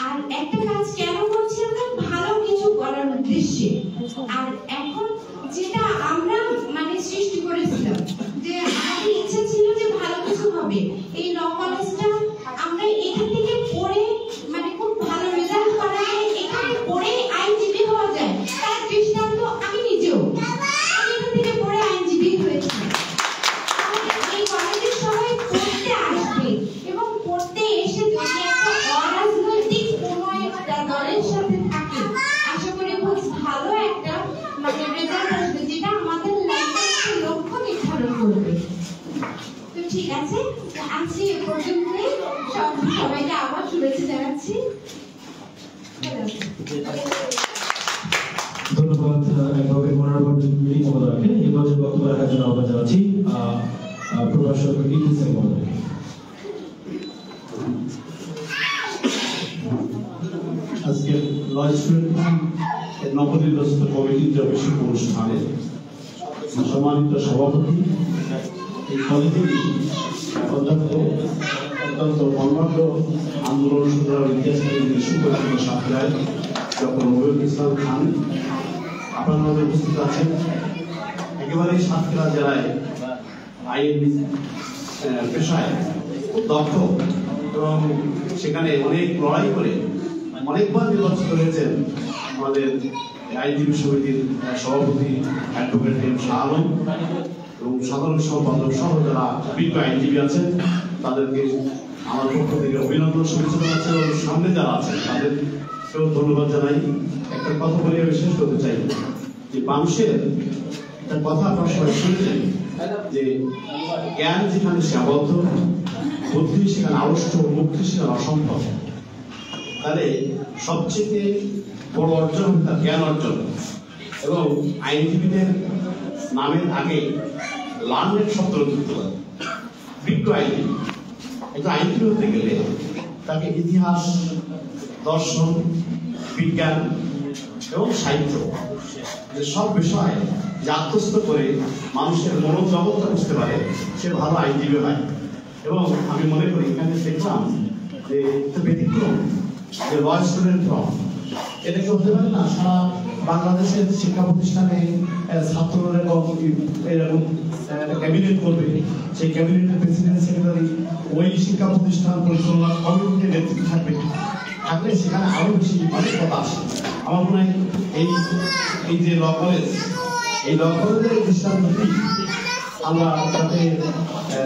আর একটা কাজ কেন করছি আমরা? ভালো কিছু করার উদ্দেশ্যে। আর এখন যেটা আমরা সৃষ্টি করেছিলাম যে আমাদের ইচ্ছা ছিল যে ভালো কিছু হবে, এই ল কলেজটা আমরা এখান থেকে পড়ে খুব ভালো রেজাল্ট করা যায়, এখানে পড়ে আইনজীবী হওয়া যায়, তার দৃষ্টান্ত আমি নিজেও এখান থেকে পড়ে আইনজীবী হয়েছি। এই কলেজের সবাই পড়তে আসবে এবং পড়তে এসে যদি একটা অরাজনৈতিক কোনো একটা দলের সাথে থাকে, আশা করি খুব ভালো একটা রেজাল্ট আসবে, যেটা আমাদের লাইফের লক্ষ্য নির্ধারণ করবে। তো ঠিক আছে, আজকে এ পর্যন্তই। সবাইকে আবার শুভেচ্ছা জানাচ্ছি। ধন্যবাদ অ্যাডভোকেট মোরাররহমান মিলি মহোদয়কে। এই পর্যায়ে বক্তব্য রাখার জন্য আহ্বান জানাচ্ছি প্রভাষক ইদ্রিস মহোদয়কে। আজকে ল স্টুডেন্ট নবনির্বাচিত কমিটির জনসংযোগ অনুষ্ঠানে সম্মানিত সভাপতি, এই কলেজেরই অত্যন্ত কর্মঠ আন্দোলন সংগ্রামের ইতিহাসের সুপরিচিত সাথীরায় ডক্টর রবিউল ইসলাম খান আপনার মধ্যে উপস্থিত আছেন। একেবারেই সাতক্ষীরা জেলায় আইন পেশায় দক্ষ এবং সেখানে অনেক লড়াই করে অনেকবার নির্বাচিত হয়েছেন আমাদের আইনজীবী সমিতির সভাপতি অ্যাডভোকেট এম শাহ আলম। এবং সাধারণ সম্পাদক সহ যারা বিজ্ঞ আইনজীবী আছেন তাদেরকে আমার পক্ষ থেকে অভিনন্দন শুভেচ্ছা জানাচ্ছি এবং সামনে যারা আছেন তাদেরকেও ধন্যবাদ জানাই। একটা কথা বলে আমি শেষ করতে চাই যে মানুষের একটা কথা আপনারা সবাই শুনেছেন যে জ্ঞান যেখানে সীমাবদ্ধ, বুদ্ধি সেখানে আড়ষ্ট, মুক্তি সেখানে অসম্ভব। তাহলে সবচেয়ে বড় অর্জন তার জ্ঞান অর্জন, এবং আইনজীবীদের নামের আগে লার্নেড শব্দ যুক্ত করে। বিজ্ঞ আইনজীবী, একটা আইনজীবী হতে গেলে তাকে ইতিহাস, দর্শন, বিজ্ঞান এবং সাহিত্য সব বিষয় আত্মস্থ করে মানুষের মনোজগৎটা বুঝতে পারে, সে ভালো আইনজীবী হয়। এবং আমি মনে করি এখানে দেখলাম যে ব্যতিক্রম যে ল স্টুডেন্ট ফর্ম, এটা কি হতে পারে না সারা বাংলাদেশের শিক্ষা প্রতিষ্ঠানে ছাত্ররা এরকম ক্যাবিনেট করবে, সেই ক্যাবিনেটের প্রেসিডেন্ট সেক্রেটারি ওই শিক্ষা প্রতিষ্ঠান পরিচালনা কমিটিতে নেতৃত্ব থাকবে, থাকলে সেখানে আরো বেশি অনেক কথা আসে। আমার মনে হয় এই যে ল কলেজ, এই ল কলেজের দৃষ্টান্তটি আমরা যাতে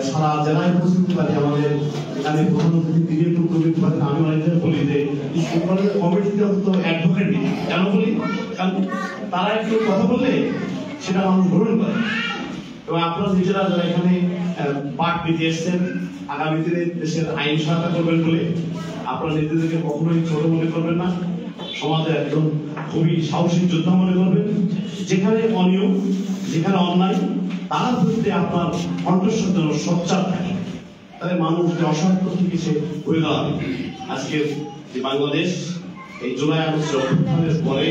সারা জেলায় পৌঁছতে পারি, আমাদের এখানে প্রধানমন্ত্রী দিকে একটু করতে পারেন। আমি অনেক বলি যে স্কুল কলেজের কমিটিতে অন্তত অ্যাডভোকেট দিই, কেন বলি? কারণ তারা একটু কথা বললে সেটা মানুষ গ্রহণ করে। এবং আপনারা নিজেরা যারা এখানে পাঠ দিতে এসছেন, আগামী দিনে দেশের আইন সহায়তা করবেন বলে আপনারা নিজেদেরকে কখনোই ছোট মনে করবেন না, সমাজের একজন খুবই সাহসী যোদ্ধা মনে করবেন। যেখানে অনিয়ম, যেখানে অন্যায়, তার বিরুদ্ধে আপনার কণ্ঠস্বর যেন সোচ্চার থাকে, তাহলে মানুষ যে অসংখ্য থেকে সে হয়ে দাঁড়াবে। আজকের যে বাংলাদেশ, এই জুলাই আগস্টের অভ্যুত্থানের পরে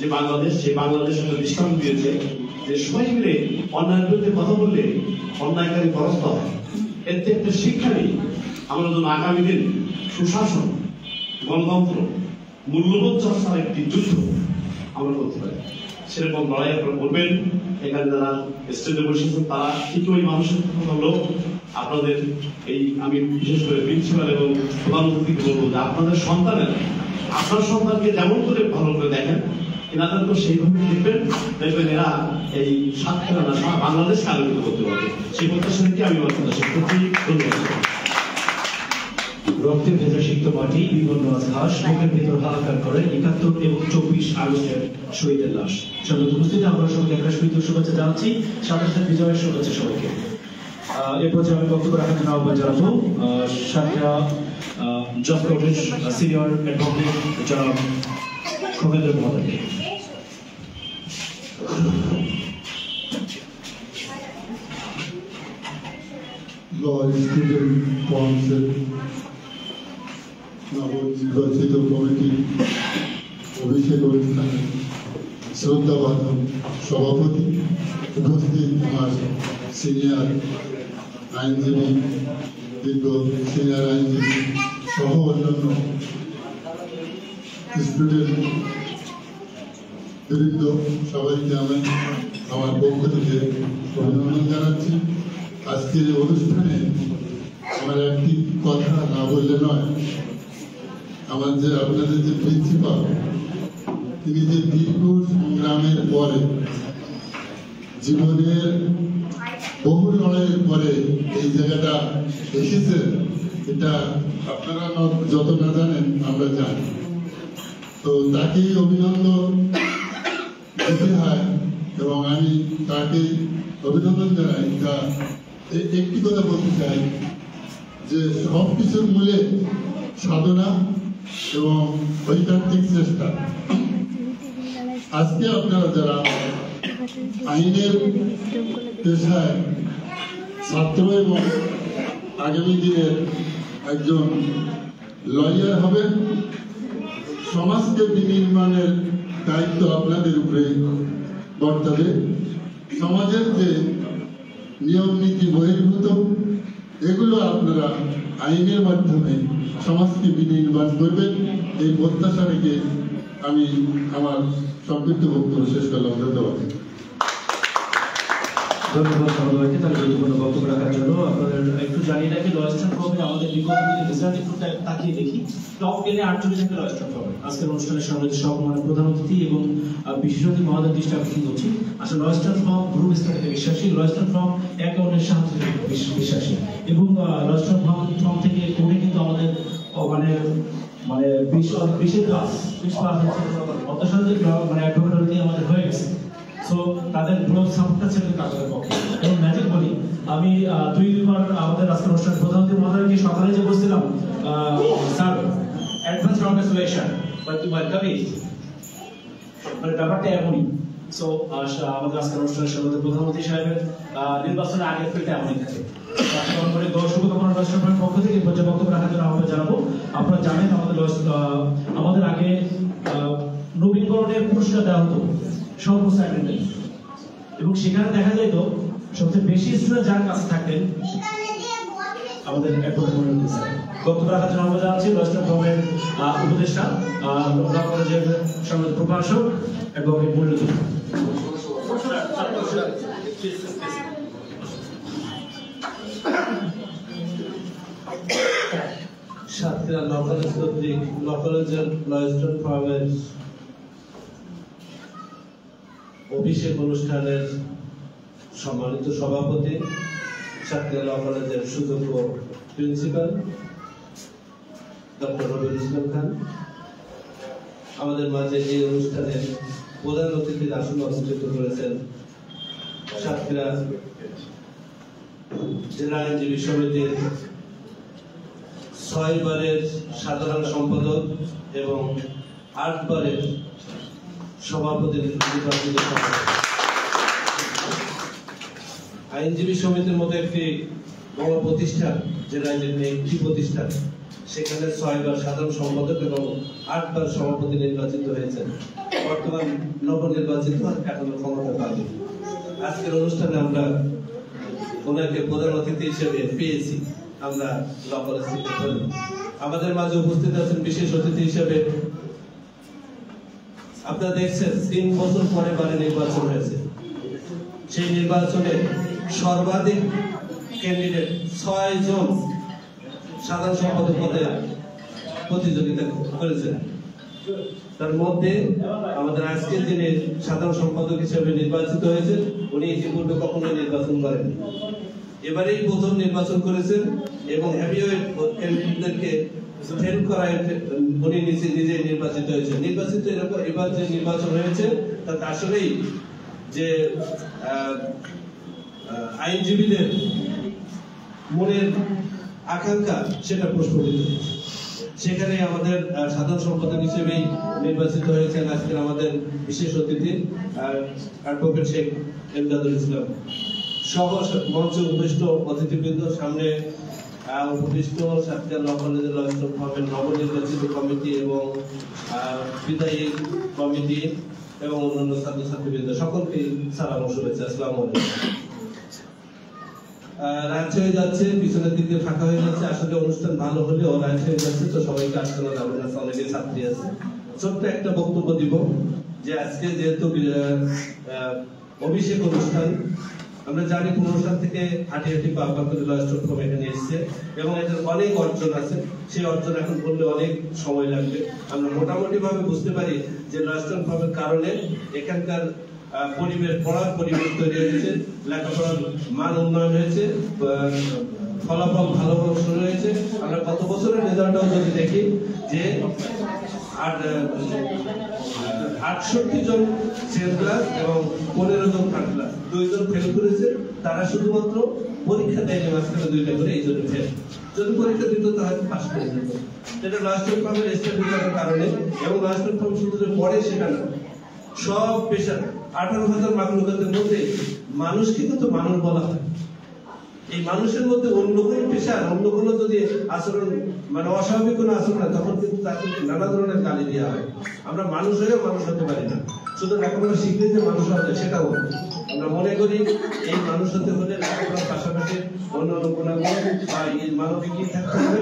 যে বাংলাদেশ, সেই বাংলাদেশ একটা দৃষ্টান্ত দিয়েছে যে সবাই মিলে অন্যায়ের বিরুদ্ধে কথা বললে অন্যায়কারী পরাস্ত হয়। এতে একটা শিক্ষা নেই, আমরা যেন আগামী দিন সুশাসন, গণতন্ত্র, মূল্যবোধ চর্চার একটি যুদ্ধ আমরা করতে পারি। সেরকম লড়াই আপনারা করবেন। এখানে যারা স্টেজে বসেছেন তারা ঠিক ওই মানুষের লোক। আপনাদের এই আমি বিশেষ করে প্রিন্সিপাল এবং প্রধানমন্ত্রীকে বলবো যে আপনাদের সন্তানের, আপনার সন্তানকে যেমন করে ভালো করে দেখেন, এনাদেরকে সেইভাবে দেখবেন, দেখবেন এরা এই সাতক্ষীরা না সারা বাংলাদেশকে আলোকিত করতে পারবে। সেই প্রত্যাশা থেকে আমি আমার কথা শেষ করছি। ধন্যবাদ। রক্তে ভেজা সিক্ত মাটি, বিপন্ন ঘাস, মুখের ভেতর হাহাকার করে 71 এবং 24 আগস্টের শহীদের লাশ। সঙ্গে উপস্থিত আমরা সবাইকে একটা শহীদ শুভেচ্ছা জানাচ্ছি, সাথে সাথে বিজয়ের শুভেচ্ছা সবাইকে। এরপর আমি বক্তব্য রাখার জন্য আহ্বান জানাবো সাতক্ষীরা জজ কোর্টের সিনিয়র অ্যাডভোকেট জনাব খোমেন্দ্র মহোদয়কে। স্টুডেন্ট কাউন্সিল নবনির্বাচিত কমিটি অভিষেক অনুষ্ঠানে শ্রদ্ধাভাজন সভাপতি, উপস্থিত আমার সিনিয়র আইনজীবী, বিজ্ঞ সিনিয়র আইনজীবী সহ অন্যান্য স্টুডেন্ট বৃন্দ, সবাইকে আমি আমার পক্ষ থেকে অভিনন্দন জানাচ্ছি। আজকের অনুষ্ঠানে আমার একটি কথা না বললে নয়। আমার যে আপনাদের যে প্রিন্সিপাল, তিনি যে দীর্ঘ সংগ্রামের পরে, জীবনের বহু লড়াইয়ের পরে এই জায়গাটা এসেছে, এটা আপনারা যত না জানেন আমরা জানি। তো তাকেই অভিনন্দন দিতে হয় এবং আমি তাকে অভিনন্দন জানাই। একটি কথা বলতে চাই যে সব কিছুর মূলে সাধনা এবং ঐকান্তিক চেষ্টা। আজকে আপনারা যারা আইনের পেশায় ছাত্র এবং আগামী দিনের একজন লয়ার হবেন, সমাজকে বিনির্মাণের দায়িত্ব আপনাদের উপরে বর্তাবে। সমাজের যে নিয়ম নীতি বহির্ভূত, এগুলো আপনারা আইনের মাধ্যমে সমাজকে বিনির্মাণ করবেন, এই প্রত্যাশা রেখে আমি আমার সংক্ষিপ্ত বক্তব্য শেষ করলাম। ধন্যবাদ। ধন্যবাদ সবাইকে তার গুরুত্বপূর্ণ বক্তব্য রাখার জন্য। আপনাদের একটু জানি না কি লয়েস্টন ফর্মে আমাদের বিগত দিনের রেজাল্ট একটু তাকিয়ে দেখি। টপ 10-এ 48 জনকে লয়েস্টন ফর্মে আজকের অনুষ্ঠানের সঙ্গে সম্মানিত প্রধান অতিথি এবং বিশেষ অতিথি মহোদয় দৃষ্টি আকর্ষণ করছি। আসলে লয়েস্টন ফর্ম গ্রুপ স্টাডিতে বিশ্বাসী, লয়েস্টন ফর্ম একে অন্যের সাহায্যে বিশ্বাসী এবং লয়েস্টন ফর্ম থেকে করে কিন্তু আমাদের মানে 20 প্লাস অত্যাসাধ্যিক মানে অ্যাডভোকেট আমাদের হয়ে গেছে। সো তাদের ব্লগ সাপোর্টটা ছিল কাজের পক্ষে এবং ম্যাজিক বলি আমি দুইবার আমাদের আজকের অনুষ্ঠানের প্রধান অতিথি মহোদয়কে সকালে যে বলছিলাম sir advance congratulation but you are coming, মানে ব্যাপারটা এমনই। সো আমাদের আজকের অনুষ্ঠানের সাথে প্রধানমন্ত্রী সাহেবের নির্বাচনের আগের ফিল্ডটা এমনই থাকে। করে শুভকামনা রাষ্ট্রপতির পক্ষ থেকে বক্তব্য রাখার জন্য আমরা জানাবো। আপনারা জানেন আমাদের আগে নবীনকরণের পুরস্কার দেওয়া হতো সর্বোচ্চ অ্যাটেন্ডেন্স এবং সেখানে দেখা যেত সবচেয়ে বেশি স্টুডেন্ট যার কাছে থাকতেন আমাদের বক্তব্য রাখার জন্য আমরা জানাচ্ছি লয়েস্টন ফর্মের উপদেষ্টা ল কলেজের সঙ্গে প্রভাষক এবং মূল্যদী। সাতক্ষীরা ল কলেজ কর্তৃক ল কলেজের লয়েস্টন ফর্মের অভিষেক অনুষ্ঠানের সম্মানিত সভাপতি, সাতক্ষীরা ল কলেজের সুযোগ্য প্রিন্সিপাল ডক্টর রবিউল ইসলাম খান, আমাদের মাঝে এই অনুষ্ঠানের প্রধান অতিথির আসন অলঙ্কৃত করেছেন সাতক্ষীরা জেলা আইনজীবী সমিতির 6 বারের সাধারণ সম্পাদক এবং 8 বারের সভাপতি নির্বাচিত। আইনজীবী সমিতির মতো একটি বড় প্রতিষ্ঠান, জেলা আইনজীবী একটি প্রতিষ্ঠান, সেখানে 6 বার সাধারণ সম্পাদক এবং 8 বার সভাপতি নির্বাচিত হয়েছেন। বর্তমান নবনির্বাচিত এখনো ক্ষমতা পাবে। আজকের অনুষ্ঠানে আমরা ওনাকে প্রধান অতিথি হিসেবে পেয়েছি। আমরা ল কলেজ থেকে আমাদের মাঝে উপস্থিত আছেন বিশেষ অতিথি হিসেবে। আপনারা দেখছেন 3 বছর পরে বারে নির্বাচন হয়েছে। সেই নির্বাচনে সর্বাধিক ক্যান্ডিডেট 6 জন সাধারণ সম্পাদক পদে প্রতিযোগিতা করেছেন। তার মধ্যে আমাদের আজকের দিনে সাধারণ সম্পাদক হিসেবে নির্বাচিত হয়েছেন উনি ইতিপূর্বে কখনো নির্বাচন করেন, এবারেই প্রথম নির্বাচন করেছেন এবং হেভিওয়েট ক্যান্ডিডেটদেরকে ফেল করায় উনি নিজে নির্বাচিত হয়েছেন। নির্বাচিত এবার যে নির্বাচন হয়েছে তাতে আসলেই যে আইনজীবীদের মনের আকাঙ্ক্ষা সেটা প্রস্ফুটিত হয়েছে। সেখানে আমাদের সাধারণ সম্পাদক হিসেবেই নির্বাচিত হয়েছেন আজকের আমাদের বিশেষ অতিথি অ্যাডভোকেট শেখ এমদাদুল ইসলাম সহ মঞ্চে উপবিষ্ট অতিথিবৃন্দ, সামনে উপবিষ্ট সাতক্ষীরা ল কলেজের লয়েস্টন ফর্মের নবনির্বাচিত কমিটি এবং বিদায়ী কমিটি এবং অন্যান্য ছাত্রছাত্রীবৃন্দ, সকলকে সালাম ও শুভেচ্ছা। আসসালামু আলাইকুম। রাত হয়ে যাচ্ছে, পিছনের দিক দিয়ে ফাঁকা হয়ে যাচ্ছে। আসলে অনুষ্ঠান ভালো হলেও রাত হয়ে যাচ্ছে, তো সবাইকে আসতে যাবে না, অনেকে ছাত্রী আছে। ছোট্ট একটা বক্তব্য দিব যে আজকে যেহেতু অভিষেক অনুষ্ঠান, আমরা জানি অনুষ্ঠান থেকে হাঁটি হাঁটি পা পা করে লয়েস্টন ফর্ম এখানে এসেছে এবং এদের অনেক অর্জন আছে। সেই অর্জন এখন বললে অনেক সময় লাগবে। আমরা মোটামুটি ভাবে বুঝতে পারি যে লয়েস্টন ফর্মের কারণে এখানকার পড়ার পরিবেশ তৈরি হয়েছে, লেখাপড়ার মান উন্নয়ন হয়েছে, ফলাফল ভালো শুরু হয়েছে। আমরা গত বছরের রেজাল্টটাও যদি দেখি যে 68 জন সেকেন্ড ক্লাস এবং 15 জন থার্ড ক্লাস, 2 জন ফেল করেছে। তারা শুধুমাত্র পরীক্ষা দেয়নি, মাঝখানে 2টা করে, এই জন্য ফেল। যদি পরীক্ষা দিত তাহলে পাস করে যেত। এটা লয়েস্টন ফর্মের স্ট্যান্ডার্ডের কারণে এবং লয়েস্টন ফর্ম শুধু যে পড়ে সেটা না, সব পেশা 18,000 মাকলুকাতের মধ্যে মানুষকে কিন্তু মানুষ বলা হয়। এই মানুষের মধ্যে অন্য কোনো পেশার অন্য কোনো যদি আচরণ মানে অস্বাভাবিক কোনো আচরণ হয় তখন কিন্তু তাকে নানা ধরনের গালি দেওয়া হয়। আমরা মানুষ হয়েও মানুষ হতে পারি না, শুধু লেখাপড়া শিখলে যে মানুষ হবে সেটাও আমরা মনে করি। এই মানুষ হতে হলে লেখাপড়ার পাশাপাশি অন্যান্য গুণাগুণ বা মানবিক থাকতে হবে।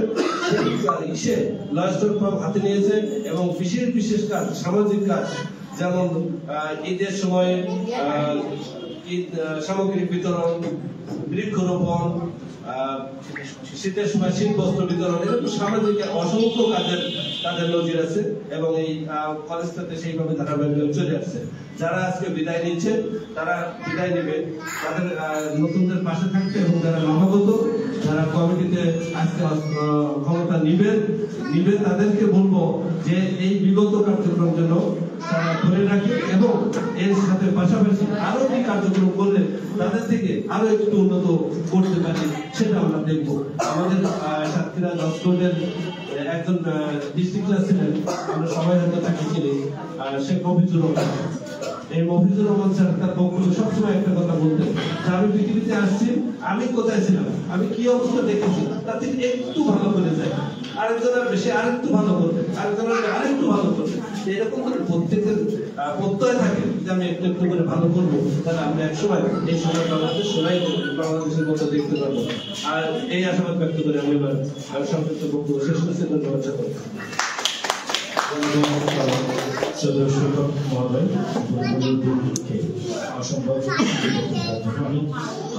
সে লয়েস্টন ফর্ম হাতে নিয়েছে এবং বিশেষ বিশেষ কাজ, সামাজিক কাজ, যেমন ঈদের সময় ঈদ সামগ্রী বিতরণ, বৃক্ষরোপণ, শীতের সময় শীত বস্ত্র বিতরণ, এরকম সামাজিক অসংখ্য কাজের নজির আছে এবং এই কলেজটাতে সেইভাবে ধারাবাহিক চলে আসছে। যারা আজকে বিদায় নিচ্ছে তারা বিদায় নেবে, তাদের নতুনদের পাশে থাকতে এবং যারা নবাগত, যারা কমিটিতে আজকে ক্ষমতা নিবে তাদেরকে বলবো যে এই বিগত কার্যক্রম যেন তারা ধরে রাখে এবং এর সাথে পাশাপাশি আরো কি কার্যক্রম করলে তাদের থেকে আরো একটু উন্নত করতে পারি সেটা আমরা দেখবো। আমাদের সাতক্ষীরা দশকোটের একজন ডিস্ট্রিক্ট ক্লাস ছিলেন, আমরা সবাই হয়তো তাকে চিনি, শেখ মফিজুর রহমান। এই মফিজুর রহমান স্যার তার বক্তব্য সবসময় একটা কথা বলতেন যে আমি পৃথিবীতে আসছি, আমি কোথায় ছিলাম, আমি কি অবস্থা দেখেছি, তার থেকে একটু ভালো করে যাই, আরেকজনের বেশি আরেকটু ভালো করবে, আরেকজনের আরেকটু ভালো করবে। এরকম করে প্রত্যেকের প্রত্যয় থাকে যে আমি একটু একটু করে ভালো করবো, তাহলে আমরা একসময় এই সময় বাংলাদেশের মতো দেখতে পারবো। আর এই আশাবাদ ব্যক্ত করে আমি এবার সংক্ষিপ্ত বক্তব্য শেষ করছি। ধন্যবাদ সকলকে।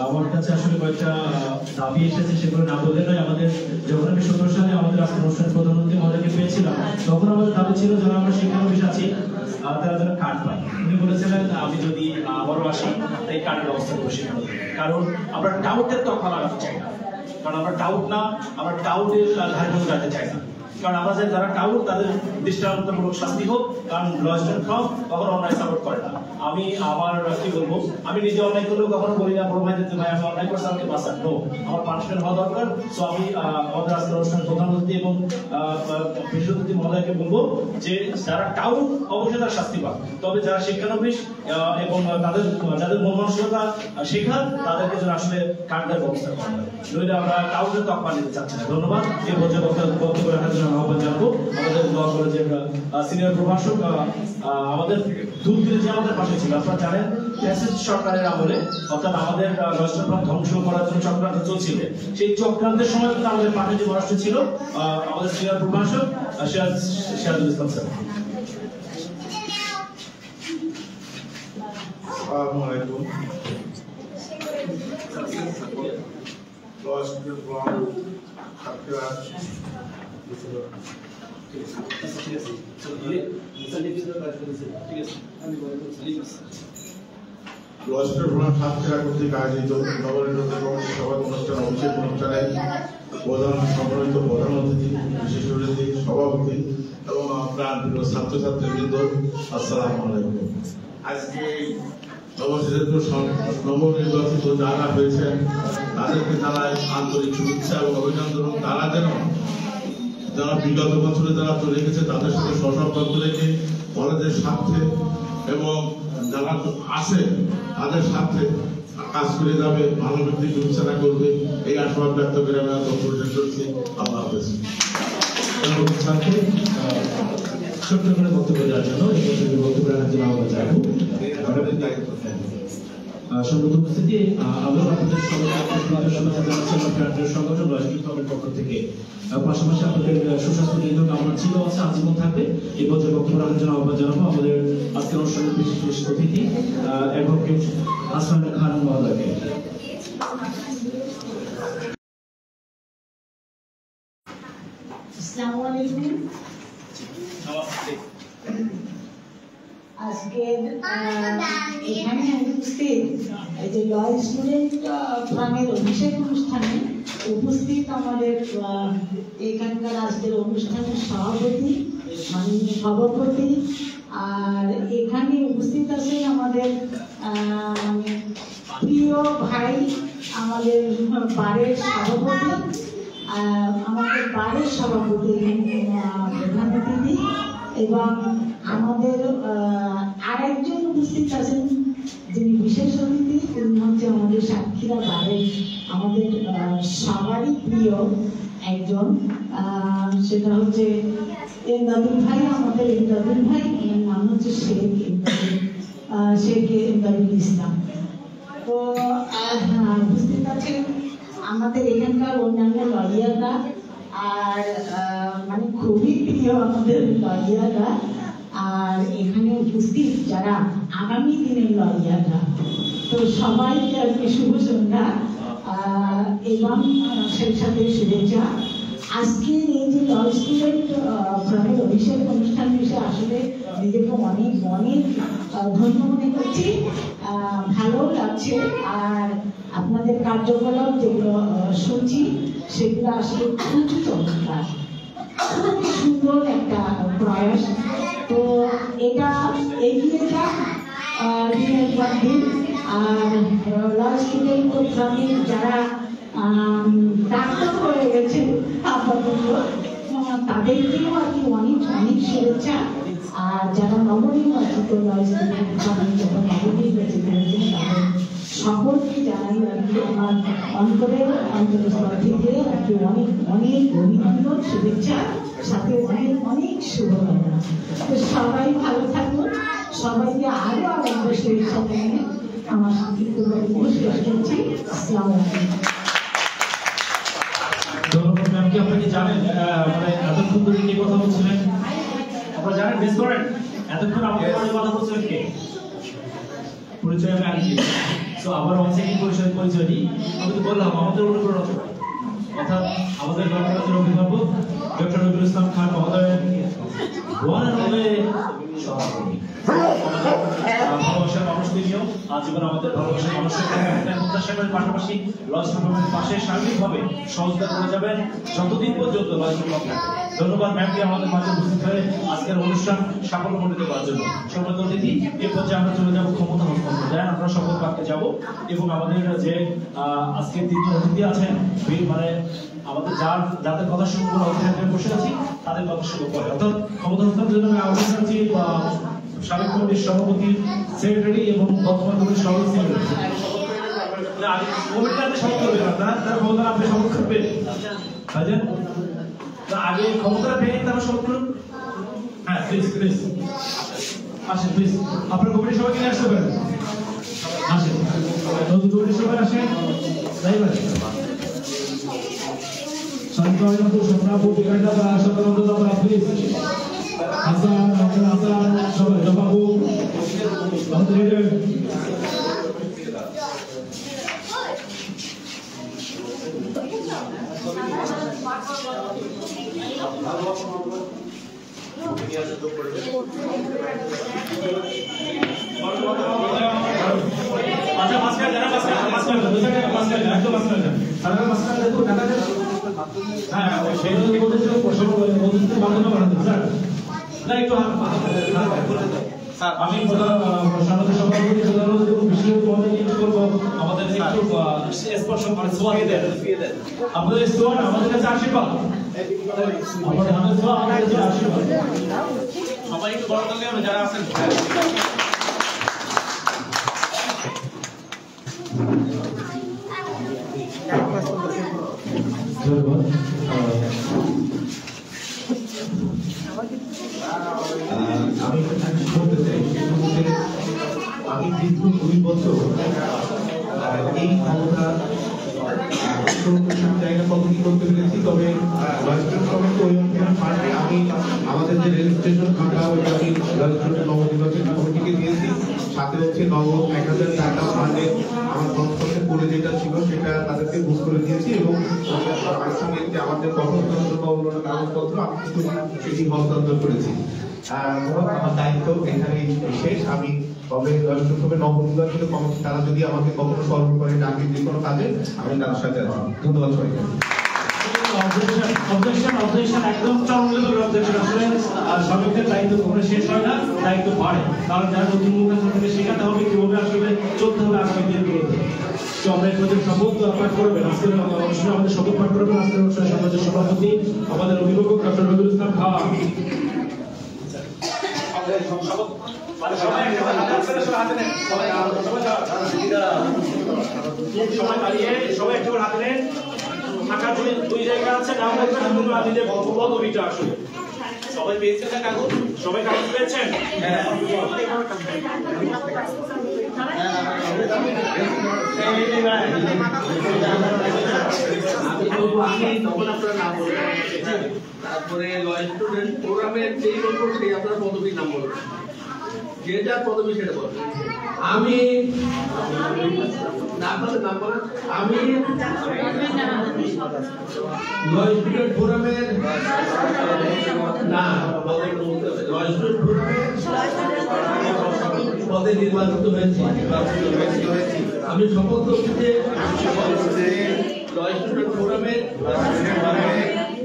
আমার কাছে আসলে কয়েকটা দাবি এসেছে, সেগুলো না বললে নয়। আমাদের যখন আমি 17 সালে আমাদের আজকের অনুষ্ঠান প্রধানমন্ত্রী মহোদয়কে পেয়েছিলাম, তখন আমাদের দাবি ছিল যারা আমরা শিক্ষানবিশ আছি তারা যেন কার্ড পায়। উনি বলেছিলেন আমি যদি আবারও আসি এই কার্ডের ব্যবস্থা করে শেখানো, কারণ আমরা টাউটের তখন লাগাতে চাই না, কারণ আমরা টাউট না, আমরা টাউটের ধারে রাখতে চাই না। কারণ আমরা যারা টাউট তাদের দৃষ্টান্তমূলক শাস্তি হোক, কারণ লয়েস্টের ফর্ম কখনো অন্যায় সাপোর্ট করে না। আমি আমার কি বলবো, আমি নিজে অন্যায় করলেও কখনো বলি না বড় ভাইদের ভাই আমি অন্যায় করছি আমাকে বাঁচান, নো, আমার পানিশমেন্ট হওয়া দরকার। সো আমি আমাদের আজকের অনুষ্ঠান প্রধানমন্ত্রী এবং বিশ্বমন্ত্রী মহোদয়কে বলবো যে যারা টাউট অবশ্যই তারা শাস্তি পাক, তবে যারা শিক্ষানবিশ এবং তাদের যাদের মন মানসিকতা শেখার তাদেরকে যেন আসলে কার্ডের ব্যবস্থা করা হয়, নইলে আমরা টাউটের তকমা নিতে চাচ্ছি না। ধন্যবাদ। এই পর্যায়ে বক্তব্য রাখার জন্য আহ্বান জানাবো আমাদের দোয়া কলেজের সিনিয়র প্রভাষক, আমাদের দূর থেকে যে আমাদের পাশে ছিল। আপনারা জানেন ফ্যাসিস্ট সরকারের আমলে, অর্থাৎ আমাদের রাষ্ট্রপ্রাণ ধ্বংস করার জন্য চক্রান্ত চলছিল, সেই চক্রান্তের সময় কিন্তু আমাদের পাশে যে রাষ্ট্র ছিল আমাদের সিনিয়র প্রভাষক সিরাজুল ইসলাম স্যার। আসসালামু আলাইকুম। সাতক্ষীরা কর্তৃক আয়োজিত নবনির্বাচিত সভা অনুষ্ঠান অভিষেক অনুষ্ঠানে সম্মানিত প্রধান অতিথি, বিশেষ অতিথি, সভাপতি এবং প্রাণ প্রিয় ছাত্রছাত্রীবৃন্দ, আসসালামু আলাইকুম। আজকে নবনির্বাচিত যারা হয়েছেন তাদেরকে জানাই আন্তরিক শুভেচ্ছা এবং অভিনন্দন। তারা যেন যারা বিগত বছরে যারা চলে গেছে তাদের সাথে সসম্পর্ক রেখে কলেজের স্বার্থে এবং যারা আছে তাদের স্বার্থে কাজ করে যাবে, ভালো ব্যক্তি বিবেচনা করবে, এই আশাবাদ ব্যক্ত করে আমি বক্তব্য শেষ করছি। আল্লাহ হাফেজ। ছোট্ট করে বক্তব্য দেওয়ার জন্য বক্তব্য রাখার জন্য আমরা চাইবো। সম্মত উপস্থিতি, আবার আপনাদের সংগঠন রাজনীতির পক্ষ থেকে, পাশাপাশি আপনাদের সুস্বাস্থ্য দীর্ঘ কামনা ছিল আছে, আজীবন থাকবে। এই পর্যায়ে বক্তব্য রাখার জন্য আহ্বান জানাবো আমাদের আজকের অনুষ্ঠানের বিশেষ অতিথি অ্যাডভোকেট হাসান খান মহোদয়কে। আসসালামু আলাইকুম। আজকে এখানে উপস্থিত এই যে ল স্টুডেন্ট ফোরামের অভিষেক অনুষ্ঠানে উপস্থিত আমাদের এখানকার আজকের অনুষ্ঠানের সভাপতি, মাননীয় সভাপতি, আর এখানে উপস্থিত আছে আমাদের মানে প্রিয় ভাই, আমাদের বারের সভাপতি, আমাদের বারের সভাপতি প্রধান অতিথি, এবং আমাদের আরেকজন উপস্থিত আছেন যিনি বিশেষ অতিথি, তিনি হচ্ছে আমাদের সাতক্ষীরা বারের আমাদের সবারই প্রিয় একজন, সেটা হচ্ছে এমদাদুল ভাই, আমাদের এমদাদুল ভাই, এর নাম হচ্ছে শেখ এমদাদুল ইসলাম। তো উপস্থিত আছেন আমাদের এখানকার অন্যান্য লয়াররা, আর মানে খুবই প্রিয় আমাদের লয়াররা, আর এখানে উপস্থিত যারা আগামী দিনের লয়াররা, তো সবাইকে আজকে শুভ সন্ধ্যা এবং সেই সাথে শুভেচ্ছা। আজকে এই যে ল স্টুডেন্ট ফোরামের অভিষেক অনুষ্ঠান বিষয়ে আসলে নিজেকে অনেক অনেক ধন্য মনে করছি, ভালো লাগছে। আর আপনাদের কার্যকলাপ যেগুলো শুনছি সেগুলো আসলে খুব চমৎকার, খুব সুন্দর একটা প্রয়াস। তো এটা এগিয়ে যাক দিনের পর দিন। আর ল স্টুডেন্ট ফোরামের যারা ডাক্তার হয়ে গেছেন আপাতত তাদেরকেও আর কি অনেক অনেক শুভেচ্ছা। আর যারা নবনির্বাচিত ল স্টুডেন্ট ফোরামের যারা নবনির্বাচিত হয়েছেন তাদের সকলকে জানাই আর কি আমার অন্তরস্থল থেকে আর কি অনেক অনেক অভিনন্দন, শুভেচ্ছা, সাথে অনেক অনেক শুভকামনা। তো সবাই ভালো থাকুন, সবাইকে আরো আরেকবার শুভেচ্ছা জানিয়ে আমার সংক্ষিপ্ত বক্তব্য শেষ করছি। আসসালামু আলাইকুম। ধন্যবাদ ম্যাম। কি আপনি কি জানেন মানে এতক্ষণ ধরে কে কথা বলছিলেন? আপনারা জানেন, মিস করেন এতক্ষণ আমাদের পরে কথা বলছিলেন কে? পরিচয় আমি আগে দিই। তো আবার অনসেকেন্ড পরিচয় দিই। আমি তো বললাম আমাদের অনুপ্রেরণা অর্থাৎ আমাদের গণতন্ত্রের অভিভাবক ডক্টর রবিউল ইসলাম খান মহোদয়ের ওয়ান অ্যান্ড অনলি সহকর্মী। ভালোবাসার মানুষ তিনিও আজীবন আমাদের ভালোবাসার মানুষের প্রত্যাশার পাশাপাশি লজ প্রোগ্রামের পাশে সার্বিকভাবে সহযোগিতা করে যাবেন যতদিন পর্যন্ত লজ প্রোগ্রাম থাকে। ধন্যবাদ ম্যামকে আমাদের মাঝে উপস্থিত হয়ে আজকের অনুষ্ঠান সাফল্যমণ্ডিত করার জন্য। সম্মানিত অতিথি, এ পর্যায়ে আমরা চলে যাবো ক্ষমতা হস্তান্তর। আমরা শপথ বাক্যে যাব এবং আমাদের যে আজকে তিনজন অতিথি আছেন মানে আমাদের যাদের কথা শুরু করে অতিথি বসে আছি তাদের কথা শুরু করে অর্থাৎ ক্ষমতা হস্তান্তরের জন্য আমি আহ্বান জানাচ্ছি সাবেক কমিটির সভাপতি, সেক্রেটারি এবং বর্তমান কমিটির সভাপতি সেক্রেটারি। কমিটিতে শপথ করবেন আপনারা, তারা ক্ষমতা আপনি শপথ করবেন আগে ক্ষমতাটা পেয়ে তারা শপথ করুন। হ্যাঁ প্লিজ প্লিজ আসেন, প্লিজ আপনার কমিটির সবাইকে নিয়ে আসতে পারেন। আসেন নতুন কমিটির সবাই আসেন। সন্তানবাবু, স্বপ্নাবু, বিকাশদা, সদানন্দদা, প্লিজ হাসান, হাসান, সবাই জবাবু আমাদের আচ্ছা মাস্টার যারা মাস্টার একদম মাস্টার সারা মাস্টার দেখো টাকা দেন। হ্যাঁ সেই জন্য বলতে প্রশ্ন বলতে বাধ্যতা বানাতে স্যার না একটু স্যার আমি সমাজের সভাপতি প্রধান বিশেষ পদে নিয়োগ করব। আমাদের একটু স্পর্শ করে সোয়াকে দেন, আমাদের সোয়ান আমাদের কাছে আশীর্বাদ, আমাদের হাতে সোয়া আমাদের কাছে আশীর্বাদ। সবাই একটু বড় করলে আমরা যারা আছেন ধন্যবাদ। আমি বলতে চাই আমি দীর্ঘ 2 বছর এই ক্ষমতা জায়গা কত কি করতে পেরেছি। তবে আমি আমাদের যে রেজিস্ট্রেশন খাতা ওইটা আমি রেজিস্ট্রেশন নবনির্বাচন কমিটিকে দিয়েছি, সাথে হচ্ছে নগদ 1000 টাকা ফান্ডে আমার সংস্থাতে পড়ে যেটা ছিল সেটা তাদেরকে বুক করে দিয়েছি এবং আমার সঙ্গে আমাদের গঠনতন্ত্র বা অন্যান্য কাগজপত্র আমি কিন্তু সেটি হস্তান্তর করেছি। আমার দায়িত্ব এখানেই শেষ। আমি তবে নবনির্বাচিত কমিটি তারা যদি আমাকে কখনো স্মরণ করে ডাকে যে কোনো কাজে আমি তার সাথে আছি। ধন্যবাদ সবাইকে। একদম চরম লেভেলের অবজেকশন। আসলে সবাইকার দায়িত্ব কখনো শেষ হয় না, দায়িত্ব বাড়ে, কারণ যারা নতুন মুখ তাদেরকে শেখাতে হবে কিভাবে আসলে চলতে হবে আগামী দিনগুলোতে। তো আমরা এই প্রজেক্ট শপথ পাঠ করবেন আজকের অনুষ্ঠানে, আমাদের শপথ পাঠ করবেন আজকের অনুষ্ঠানে সমাজের সভাপতি আমাদের অভিভাবক ডক্টর রবিউল ইসলাম খান। সবাই দাঁড়িয়ে সবাই একটু হাতে নেন। থাকার জন্য 2 জায়গা আছে, নাম লিখবেন এবং দিলে পদবিটা আসলে সবাই পেয়েছেন না কাগজ? সবাই কাগজ পেয়েছেন? তারপরে ল স্টুডেন্ট প্রোগ্রামের যেই বলবো সেই আপনার পদবীর নাম বলবেন। যে যার পদবি সেটা বলবে। আমি নাম বলেন। আমি ল স্টুডেন্ট ফোরামের পদে নির্বাচিত হয়েছি। আমি শপথ করছি যে ল স্টুডেন্ট ফোরামের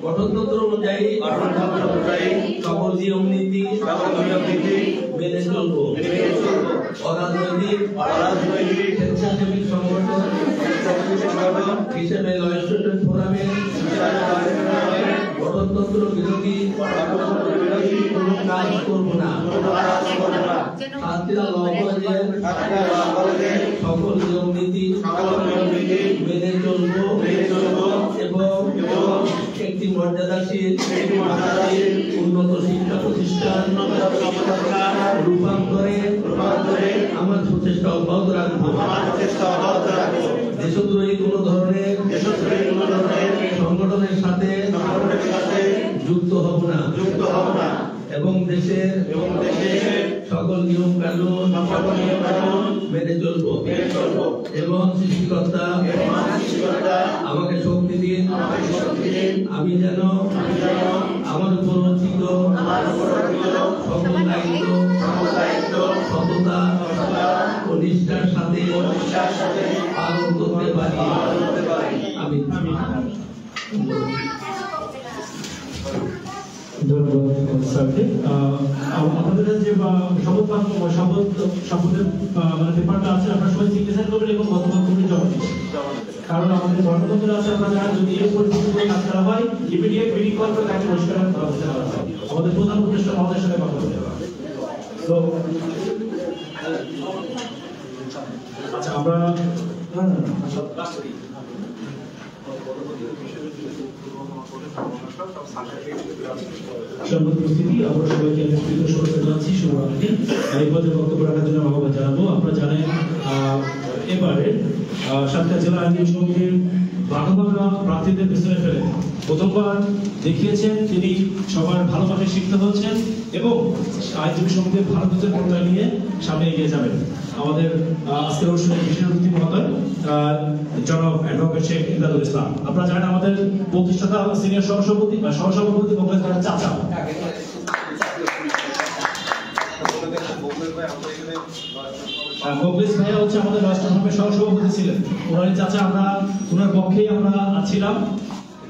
গঠনতন্ত্র অনুযায়ী সকল নিয়ম নীতি মেনে চলবো। অরাজনৈতিক স্বেচ্ছাসেবী সংগঠন হিসেবে ল স্টুডেন্ট ফোরামের গঠনতন্ত্র বিরোধী কোনো কাজ করবো না। সাতক্ষীরা ল কলেজের সকল নিয়ম নীতি মেনে চলবো এবং একটি মর্যাদাশীল উন্নত শিক্ষা প্রতিষ্ঠান রূপান্তরে আমার প্রচেষ্টা অব্যাহত রাখবো। দেশদ্রোহী কোন ধরনের সংগঠনের সাথে যুক্ত হব না এবং দেশের সকল নিয়ম কানুন মেনে চলবো এবং সৃষ্টিকর্তা আমাকে শক্তি দিন আমি যেন আমার উপর অর্পিত সকল দায়িত্ব সততা ও নিষ্ঠার সাথে পালন করতে পারি। আমি ধন্যবাদ স্যারকে। আপনাদের যে শপথের মানে পেপারটা আছে আপনারা সবাই সিগনেচার করবেন এবং গতকাল করে জমা দিবেন। কারণ আমাদের গণতন্ত্র আছে, আপনারা জানেন যদি এই পরিস্থিতিতে কাজ করা হয় ইমিডিয়েট মিটিং কল করে তাকে বহিষ্কার করা হতে পারে। আমাদের প্রধান উপদেষ্টা আমাদের সাথে কথা বলতে পারে। তো আচ্ছা আমরা সর্বপ্রতিনিধি আমরা সবাইকে শুভেচ্ছা জানাচ্ছি। শুভরাত্রি। এই পর্যায়ে বক্তব্য রাখার জন্য আহ্বান জানাবো। আপনারা জানেন এবারে সাতক্ষীরা জেলা আইনজীবী সমিতির ভাগভাগা প্রার্থীদের পেছনে ফেলে প্রথমবার দেখিয়েছেন তিনি সবার ভালোভাবে শিখতে হচ্ছেন এবং আইনজীবী সমিতির ভালো কিছুর প্রত্যয় নিয়ে সামনে এগিয়ে যাবেন। আমাদের আজকের অনুষ্ঠানের বিশেষ অতিথি মহোদয় জনাব অ্যাডভোকেট শেখ ইমদাদুল ইসলাম। আপনারা জানেন আমাদের প্রতিষ্ঠাতা সিনিয়র সহসভাপতি কংগ্রেস দলের চাচা। কংগ্রেস ভাইয়া হচ্ছে আমাদের রাষ্ট্রসভার সহসভাপতি ছিলেন। ওনারই চাচা, আমরা ওনার পক্ষেই আমরা ছিলাম,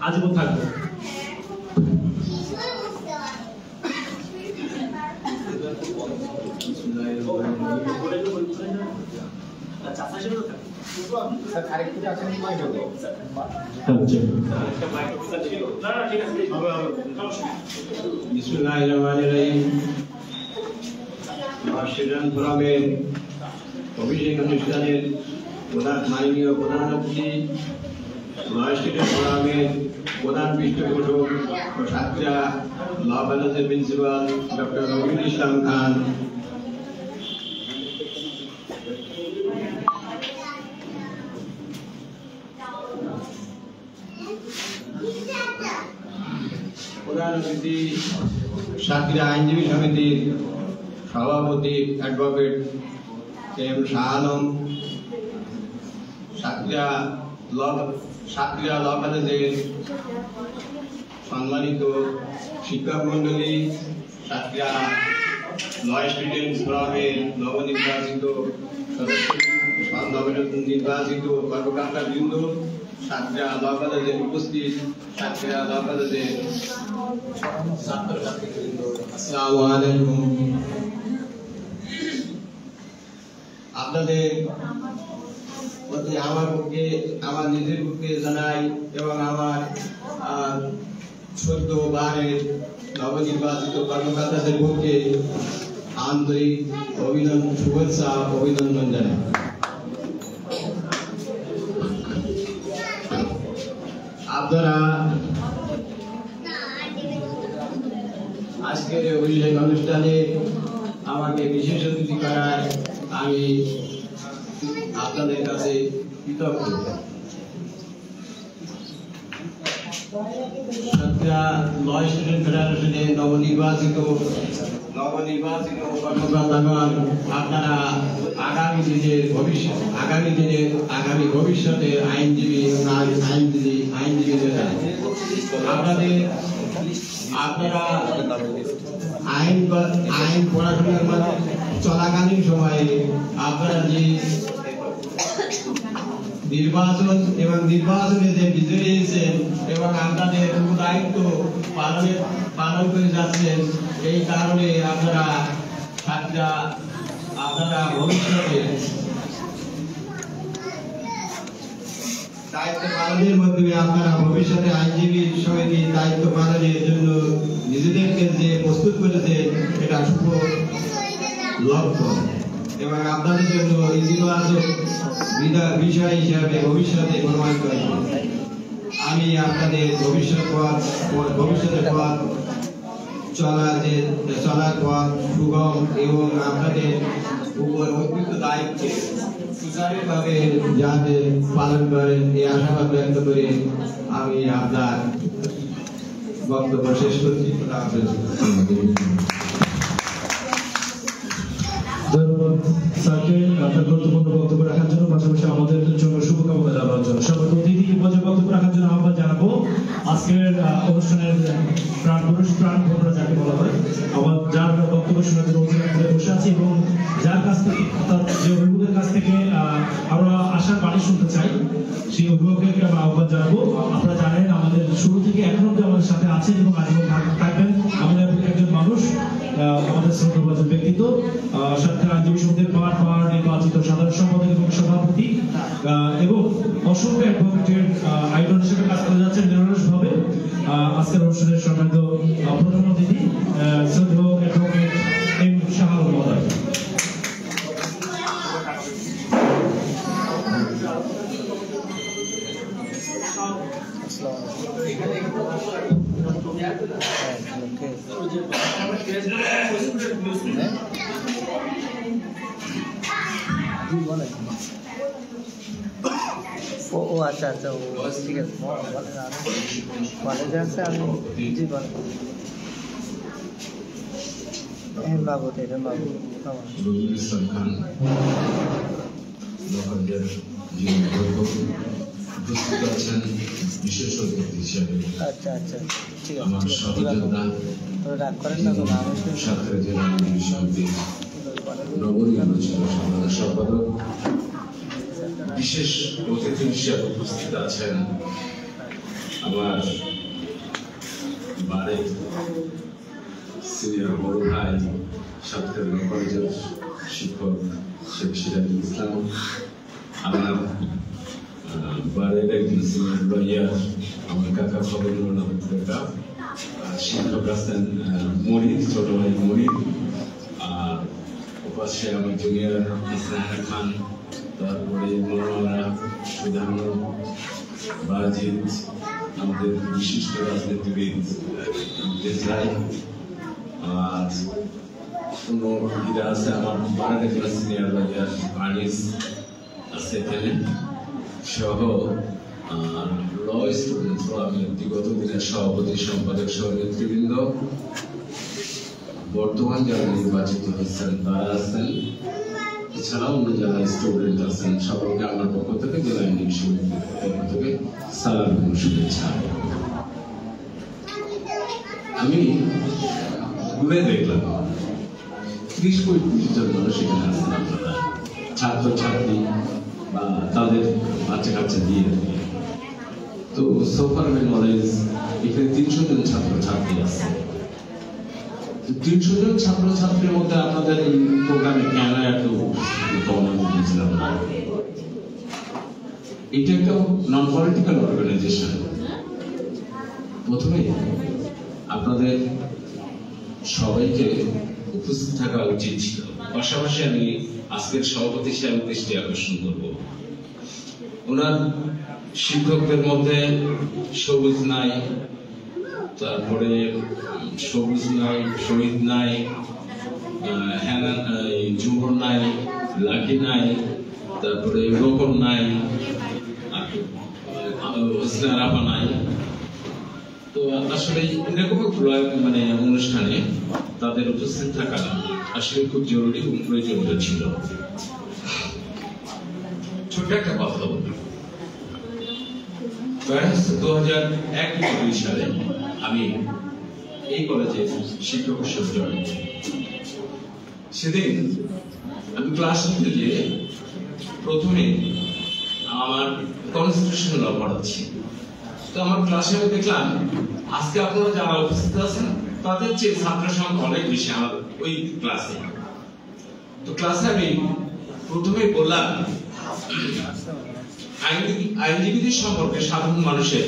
আজীবন থাকবো। ফোরামের অভিষেক অনুষ্ঠানের মাননীয় প্রধানমন্ত্রী ফোরামের প্রধান পৃষ্ঠপোষক ও সাতক্ষীরা ল কলেজের প্রিন্সিপাল ডক্টর রবিউল ইসলাম খান, প্রধান অতিথি সাতক্ষীরা আইনজীবী সমিতির সভাপতি অ্যাডভোকেট এম শাহ আলম, সাতক্ষীরা ল কলেজের সম্মানিত শিক্ষক মন্ডলী, সাতক্ষীরা ল স্টুডেন্ট ফোরামের নবনির্বাচিত নির্বাচিত কর্মকর্তা বৃন্দ, সাতক্ষীরা ল কলেজের উপস্থিত সাতক্ষীরা ল কলেজের ছাত্রছাত্রীবৃন্দ, আসসালামু আলাইকুম। আপনাদের প্রতি আমার পক্ষে, আমার নিজের পক্ষে জানাই এবং আমার 14 বারের নবনির্বাচিত কর্মকর্তাদের পক্ষে আন্তরিক শুভেচ্ছা অভিনন্দন জানাই। আপনারা আজকের অভিষেক অনুষ্ঠানে আমাকে বিশেষ অতিথি করায় আমি আপনাদের কাছে কৃতজ্ঞ। সাতক্ষীরা ল স্টুডেন্ট ফেডারেশনে নবনির্বাচিত কর্মকর্তাগণ, আপনারা আগামী ভবিষ্যতের আইনজীবী আপনারা আইন পড়াশোনার চলাকালীন সময়ে আপনারা যে নির্বাচনে যে বিজয়ী হয়েছেন এবং আপনাদের দায়িত্ব পালন করে যাচ্ছেন, এই কারণে আপনারা ভবিষ্যতে দায়িত্ব পালনের মাধ্যমে আপনারা ভবিষ্যতে আইনজীবী সমিতির দায়িত্ব পালনের জন্য নিজেদেরকে যে প্রস্তুত করেছে এটা শুভ লক্ষ্য এবং আপনাদের জন্য ইতিবাচক বিষয় হিসাবে ভবিষ্যতে প্রমাণিত হবে। আমি আপনাদের ভবিষ্যতের পথ চলার পথ সুগম এবং আপনাদের উপর অর্পিত দায়িত্ব সুচারুভাবে যাতে পালন করেন এই আশাবাদ ব্যক্ত করে আমি আপনার বক্তব্য শেষ করছি। ধন্যবাদ স্যারকে আপনার গুরুত্বপূর্ণ বক্তব্য রাখার জন্য, পাশাপাশি আমাদের জন্য শুভকামনা জানানোর জন্য। সবাই অতিথি পর্যায়ে বক্তব্য রাখার জন্য আহ্বান জানাবো। আজকের অনুষ্ঠানের প্রাণপুরুষ যাকে বলা হয়, আমার যার বক্তব্য শোনার জন্য বসে আছি এবং যার কাছ থেকে অর্থাৎ যে অভিভাবকের কাছ থেকে আমরা আশার বাণী শুনতে চাই, সেই অভিভাবককে আমরা আহ্বান জানাবো। আপনারা জানেন আমাদের শুরু থেকে এখন অব্দি আমাদের সাথে আছেন এবং আজীবন থাকবেন আমাদের একজন মানুষ, আমাদের শ্রদ্ধাভাজন ব্যক্তিত্ব, সাতক্ষীরা আইনজীবী সমিতির পাঁচবার নির্বাচিত সাধারণ সম্পাদক এবং সভাপতি এবং অসংখ্য অ্যাডভোকেটের আইডল হিসেবে কাজ করে যাচ্ছেন নিরলসভাবে। আজকের অনুষ্ঠানের সম্মানিত প্রধান অতিথি শ্রদ্ধেয় অ্যাডভোকেট এম শাহ আলম মহোদয়। ও আচ্ছা আচ্ছা, ও ঠিক আছে, কলেজে আছে। আমি জি বলেন। হ্যাঁ বাবু, দেখেন বাবু রবিউল ইসলাম খান লোহারদের উপস্থিত আছেন বিশেষ অতিথি হিসাবে। আচ্ছা আচ্ছা, ঠিক আছে। আমার সহযোদ্ধা রাগ করেন না তো, সাতক্ষীরা জেলা আইনজীবী সমিতির নবনির্বাচিত সাধারণ সম্পাদক, বিশেষ অতিথি হিসাবে উপস্থিত আছেন আমার বাড়ির সিনিয়র বড় ভাই সাতক্ষীরা কলেজের শিক্ষক শেখ সিরাজুল ইসলাম, আমার বাড়ির একজন সিনিয়র লয়ার আমার কাকা খবরুল কাকা, শিক্ষক আছেন মনির, ছোট ভাই মনির, আর ওপাশে আমার জুনিয়র ইসলাম খান, তারপরে মৌলানা সুধান বাজিদ, আমাদের বিশিষ্ট রাজনীতিবিদ দেশরাই, আর আছে আমার বাড়ির একজন সিনিয়র লয়ার আনিস আছে এখানে সহ ল স্টুডেন্ট ফোরামের বিগত দিনের সভাপতি সম্পাদক সহ নেতৃবৃন্দ, বর্তমান যারা নির্বাচিত হয়েছেন তারা আছেন, এছাড়াও অন্য যারা স্টুডেন্ট আছেন, সকলকে আমার পক্ষ থেকে জেলা আইনজীবী সমিতির পক্ষ থেকে সালাম এবং শুভেচ্ছা। আমি ঘুরে দেখলাম 30-35 জন মানুষ এখানে আছেন, আপনারা ছাত্র ছাত্রী বা তাদের বাচ্চা কাচ্চা দিয়ে। তো সোফার নলেজ এখানে 300 জন ছাত্র ছাত্রী আছে। 300 জন ছাত্র ছাত্রীর মধ্যে আপনাদের এই প্রোগ্রামে কেন এত বুঝলাম না। এটা একটা নন পলিটিক্যাল অর্গানাইজেশন। প্রথমে আপনাদের সবাইকে উপস্থিত থাকা উচিত ছিল। পাশাপাশি আমি আজকের সভাপতি হিসেবে দৃষ্টি আকর্ষণ করব, ওনার শিক্ষকদের মধ্যে সবুজ নাই, তারপরে সবুজ নাই, শহীদ নাই, জুমর নাই, লাকি নাই, তারপরে রোকন নাই, হোসনা রাফা নাই, তো আসলে এরকম মানে অনুষ্ঠানে তাদের উপস্থিত থাকা আসলে খুব জরুরি এবং প্রয়োজনীয় ছিল। ছোট্ট একটা কথা বলি, 2001-2002 সালে আমি এই কলেজে শিক্ষক হিসেবে জয়েন। সেদিন আমি ক্লাস নিতে গিয়ে প্রথমে আমার কনস্টিটিউশন ল পড়াচ্ছি। তো আমার ক্লাসে আমি দেখলাম আজকে আপনারা যারা উপস্থিত আছেন তাদের চেয়ে ছাত্র সংখ্যা অনেক বেশি আমার ওই ক্লাসে। তো ক্লাসে আমি প্রথমেই বললাম আইনজীবীদের সম্পর্কে সাধারণ মানুষের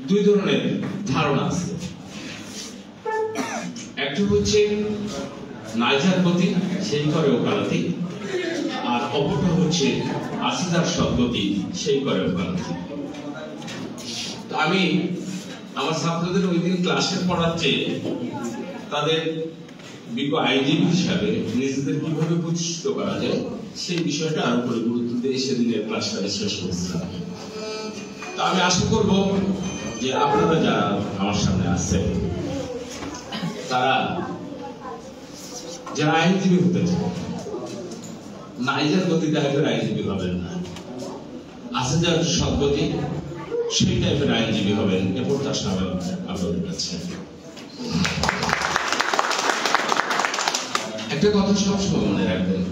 দুই ধরনের ধারণা আছে। একটা হচ্ছে নাইজার গতি, সেই করে ওকালতি, আর অপরটা হচ্ছে আসিদার সদ্গতি, সেই করে ওকালতি। আমি আমার ছাত্রদের ওই দিন ক্লাসে পড়াচ্ছে তাদের বিজ্ঞ আইনজীবী হিসাবে নিজেদের কিভাবে প্রতিষ্ঠিত করা যায় সেই বিষয়টা আরো করে গুরুত্ব দিয়ে সেদিনের ক্লাসটা শেষ করেছিলাম। তা আমি আশা করব যে আপনারা যারা আমার সামনে আসছেন তারা যারা আইনজীবী হতে চান নাইজার গতি টাইপের আইনজীবী হবেন না, আসিদার সদ্গতি সেই টাইপের আইনজীবী হবেন, এ প্রত্যাশা আপনাদের কাছে। একটা কথা সবসময় মনে রাখবেন,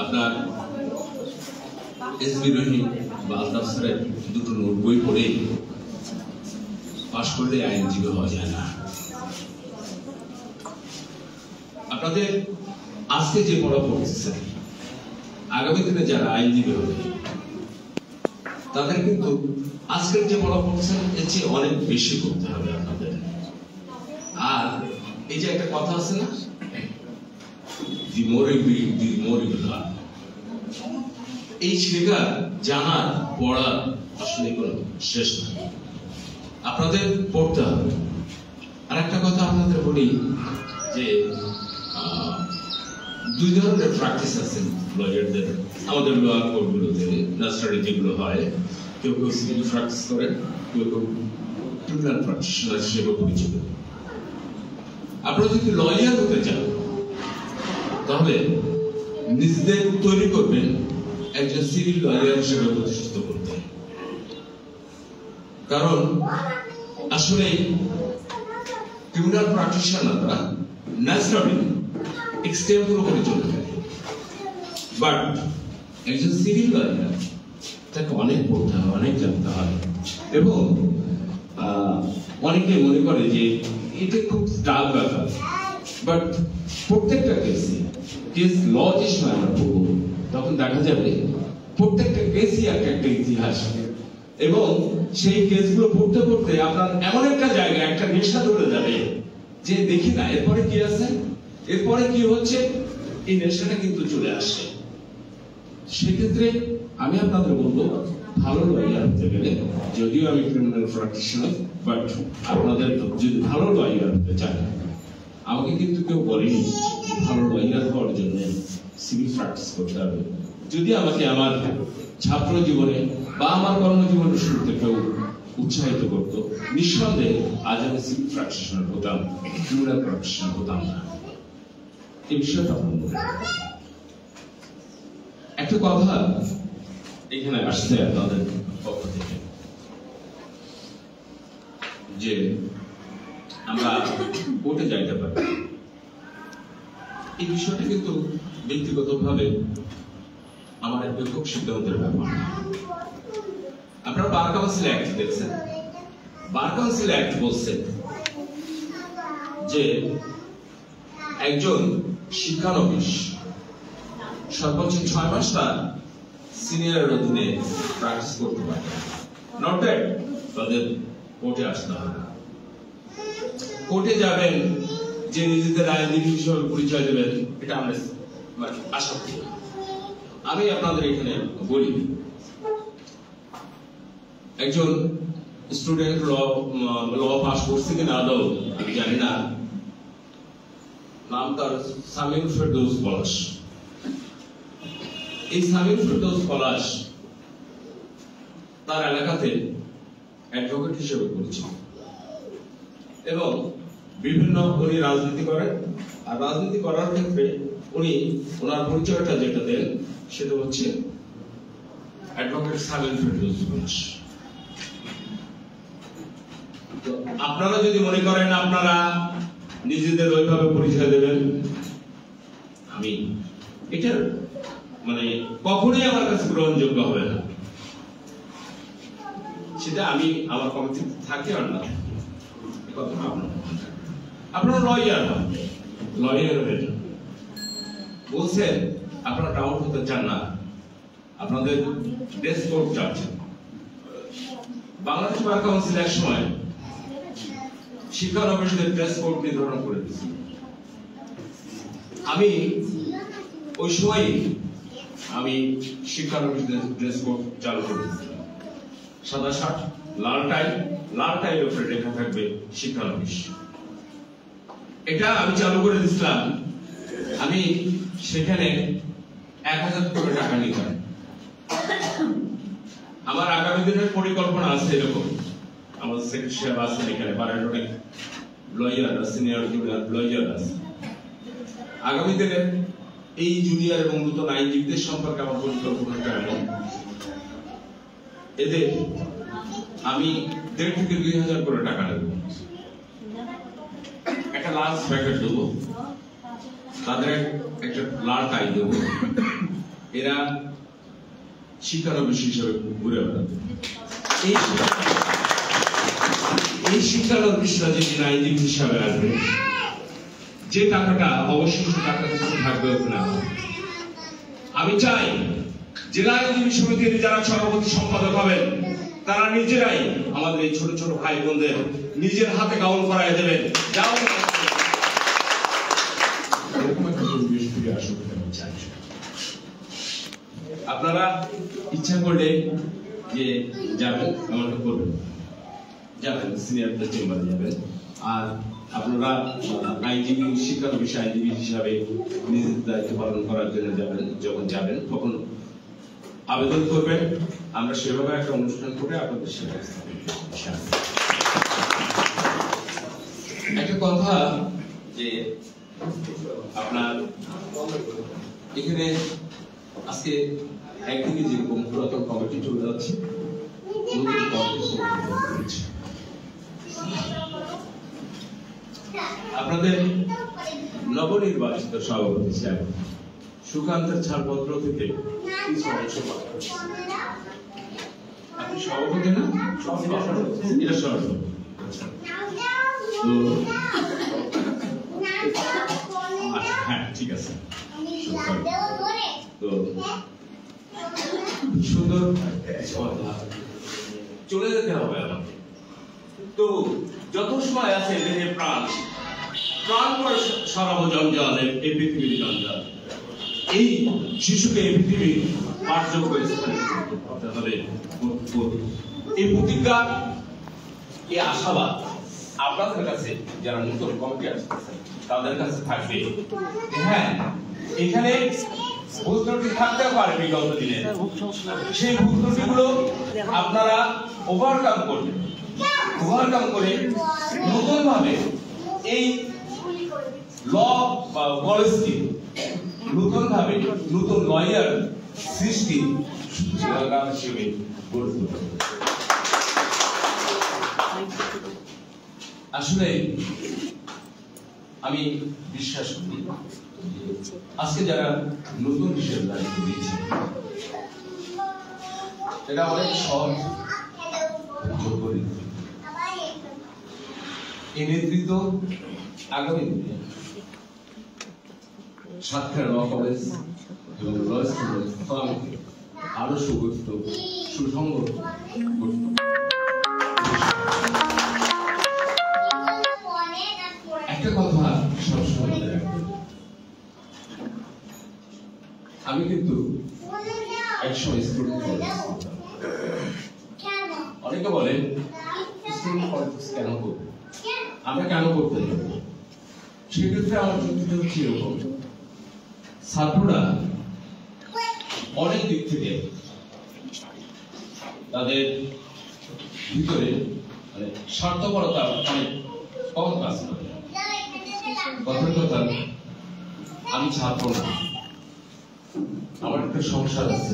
আপনার এসবি রহিম বা আলতাফ স্যারের দুটো বই পড়ে পাশ করলে আইনজীবী হওয়া যায় না। আপনাদের আজকে যে পড়া পড়তেছেন আগামী দিনে যারা আইনজীবী হবে তাদের কিন্তু আজকের যে পড়া পড়ছেন এর চেয়ে অনেক বেশি করতে হবে আপনাদের। আর এই যে একটা কথা আছে না, the more you read the more you learn, এই শেখা জানার পড়া আসলে কোনো শেষ না, আপনাদের পড়তে হবে। আর একটা কথা আপনাদের বলি যে দুই ধরনের প্র্যাকটিস আছে লয়ারদের আমাদের লোয়ার কোর্টগুলোতে, নার্সারি যেগুলো হয়, কেউ কেউ সিভিল প্র্যাকটিস করেন, কেউ কেউ ক্রিমিনাল প্র্যাকটিশনার হিসেবে পরিচিত। আপনারা যদি লয়ার হতে চান তাহলে নিজেদের তৈরি করবেন একজন সিভিল লয়ার হিসেবে প্রতিষ্ঠিত করতে। কারণ আসলে ক্রিমিনাল প্র্যাকটিশনাররা ন্যাচারালি এক্সটেম্পোর করে চলে যায়, বাট একজন সিভিল লয়ার তাকে অনেক পড়তে হয়, অনেক জানতে হয়, এবং অনেকে মনে করে যে এটা খুব টাফ ব্যাপার, বাট প্রত্যেকটা কেস ল যে সময় আমরা পড়বো তখন দেখা যাবে প্রত্যেকটা কেসই একটা ইতিহাস, এবং সেই কেসগুলো পড়তে পড়তে আপনার এমন একটা জায়গায় একটা নেশা ধরে যাবে যে দেখি না এরপরে কি আছে, এরপরে কি হচ্ছে, এই নেশাটা কিন্তু চলে আসে। সেক্ষেত্রে আমি আপনাদের বলবো ভালো লয়ার হতে গেলে, যদিও আমি ক্রিমিনাল প্র্যাকটিশনার, বাট আপনাদের যদি ভালো লয়ার হতে চান, আমাকে কিন্তু কেউ বলেনি ভালো লয়ার হওয়ার জন্য সিভিল প্র্যাকটিস করতে হবে। যদি আমাকে আমার ছাত্র জীবনে বা আমার কর্মজীবনের শুরুতে কেউ উৎসাহিত করতো, নিঃসন্দেহে আজ আমি সিভিল প্র্যাকটিশনার হতাম, ক্রিমিনাল প্র্যাকটিশনার হতাম না। এই বিষয়টা একটা কথা এখানে আসছে আপনাদের পক্ষ থেকে যে আমরা কোর্টে যাইতে পারি, এই বিষয়টা কিন্তু ব্যক্তিগতভাবে আমার এক একক সিদ্ধান্তের ব্যাপার। আপনারা বার কাউন্সিল অ্যাক্ট দেখছেন, বার কাউন্সিল অ্যাক্ট বলছে যে একজন শিক্ষানবিশ সর্বোচ্চ 6 মাস তার সিনিয়রের অধীনে প্র্যাকটিস করতে পারে, নট দ্যাট তাদের কোর্টে আসতে হবে। কোর্টে যাবেন যে নিজেদের আইনজীবী হিসেবে পরিচয় দেবেন, এটা আমরা আশা করি। আমি আপনাদের এখানে বলি, একজন স্টুডেন্ট ল পাস করছে কিনা আদৌ আমি জানি না, নাম তার সামিউল ফেরদৌস পলাশ। এই সামিউল ফেরদৌস পলাশ তার এলাকাতে অ্যাডভোকেট হিসেবে পরিচিত এবং বিভিন্ন উনি রাজনীতি করেন। আর রাজনীতি করার ক্ষেত্রে উনি ওনার পরিচয়টা যেটা দেন সেটা হচ্ছে অ্যাডভোকেট সালেম ফেরদৌস ঘোষ। তো আপনারা যদি মনে করেন আপনারা নিজেদের ওইভাবে পরিচয় দেবেন, আমি এটা মানে কখনোই আমার কাছে গ্রহণযোগ্য হবে না। সেটা আমি আমার কমিটিতে থাকি আর না, আপনারা লয়ার হয়ে যান। বলছেন আপনারা ডাউট হতে চান না, আপনাদের ড্রেস কোড চাচ্ছেন। বাংলাদেশ বার কাউন্সিল এক সময় শিক্ষা অফিসের ড্রেস কোড নির্ধারণ করে দিয়েছিল। আমি ওই সময় আমি শিক্ষা অফিসের ড্রেস কোড চালু করে দিয়েছিলাম, সাদা শার্ট, লাল টাই উপরে লেখা থাকবে শিক্ষা অফিস। এটা আমি চালু করে দিয়েছিলাম। আমি সেখানে 1000 করে টাকা নিতাম। আমার আগামী দিনের পরিকল্পনা আছে এরকম, আমার সেক্রেটারি সাহেব আছেন এখানে, বারের অনেক লয়ার সিনিয়র লয়ার আছে। আগামী দিনে এই জুনিয়র এবং নতুন আইনজীবীদের সম্পর্কে আমার পরিকল্পনাটা এমন, এদের আমি 1,500 থেকে 2,000 করে টাকা নেব, একটা লাঞ্চ প্যাকেট দেবো, তাদের একটা লাল টাই দেবো, এরা শিক্ষানবিশ হিসেবে ঘুরে বেড়াবে। এই শিক্ষানবিশরা যেদিন আইনজীবী হিসাবে আসবে, যে টাকাটা অবশ্যই টাকা থাকবে ওখানে। আমি চাই জেলা আইনজীবী সমিতির যারা সভাপতি সম্পাদক হবেন তারা নিজেরাই আমাদের এই ছোট ছোট ভাই বোনদের নিজের হাতে গাউন করাই দেবেন। আপনারা ইচ্ছা করলে যে যাবেন, আমাকে করবেন, যাবেন সিনিয়রদের চেম্বারে যাবেন। আর আপনারা আইনজীবী শিক্ষানবিশ আইনজীবী হিসাবে নিজের দায়িত্ব পালন করার জন্য যাবেন, যখন যাবেন তখন আবেদন করবেন। আমরা সেভাবে একটা অনুষ্ঠান করে আপনাদের সেবা একটা কথা যে আপনার এখানে আজকে একদিকে যেরকম পুরাতন কমিটি চলে যাচ্ছে, নতুন কমিটি আপনাদের নবনির্বাচিত সভাপতি সাহেব সুকান্তের ছাড়পত্র থেকে কিছু অংশ আপনি সভাপতি না? এটা সভাপতি। হ্যাঁ ঠিক আছে, তো সুন্দর চলে যেতে হবে আমাকে। তো যত সময় আছে দেহে প্রাণ করে সরাবো জঞ্জাল, এই পৃথিবীর জঞ্জাল। এই শিশুকে এই পৃথিবী পাঠযোগ করেছে এই প্রতিজ্ঞা, এই আশাবাদ আপনাদের কাছে যারা নতুন কমিটি আসতেছে তাদের কাছে থাকবে। হ্যাঁ, এখানে ভুল ত্রুটি থাকতে পারে বিগত দিনে, সেই ভুল ত্রুটিগুলো আপনারা ওভারকাম করবেন। ওভারকাম করে নতুন ভাবে এই ল বা পলিসি নতুন ভাবে নতুন লয়ার সৃষ্টি হিসেবে গড়ে তুলতে হবে। আসলে আমি বিশ্বাস করি আজকে যারা নতুন হিসেবে দায়িত্ব দিয়েছে এটা অনেক সহজ যোগ্য নেতৃত্ব। এই নেতৃত্ব আগামী দিনে সাতক্ষীরা ল কলেজ এবং ল স্কুলের ফলাফলকে আরো সুগঠিত সুসংগত একটা কথা সবসময় মনে রাখবেন, আমি কিন্তু একসময় স্টুডেন্ট পলিটিক্স করতাম। অনেকে বলেন স্টুডেন্ট পলিটিক্স কেন করবো, আমরা কেন করতে যাবো? সেক্ষেত্রে আমার যুক্তিটা হচ্ছে এরকম, ছাত্ররা অনেক দিক থেকে তাদের ভিতরে মানে স্বার্থপরতা অনেক কম কাজ করে। কথার কথা, আমি ছাত্র না, আমার একটা সংসার আছে,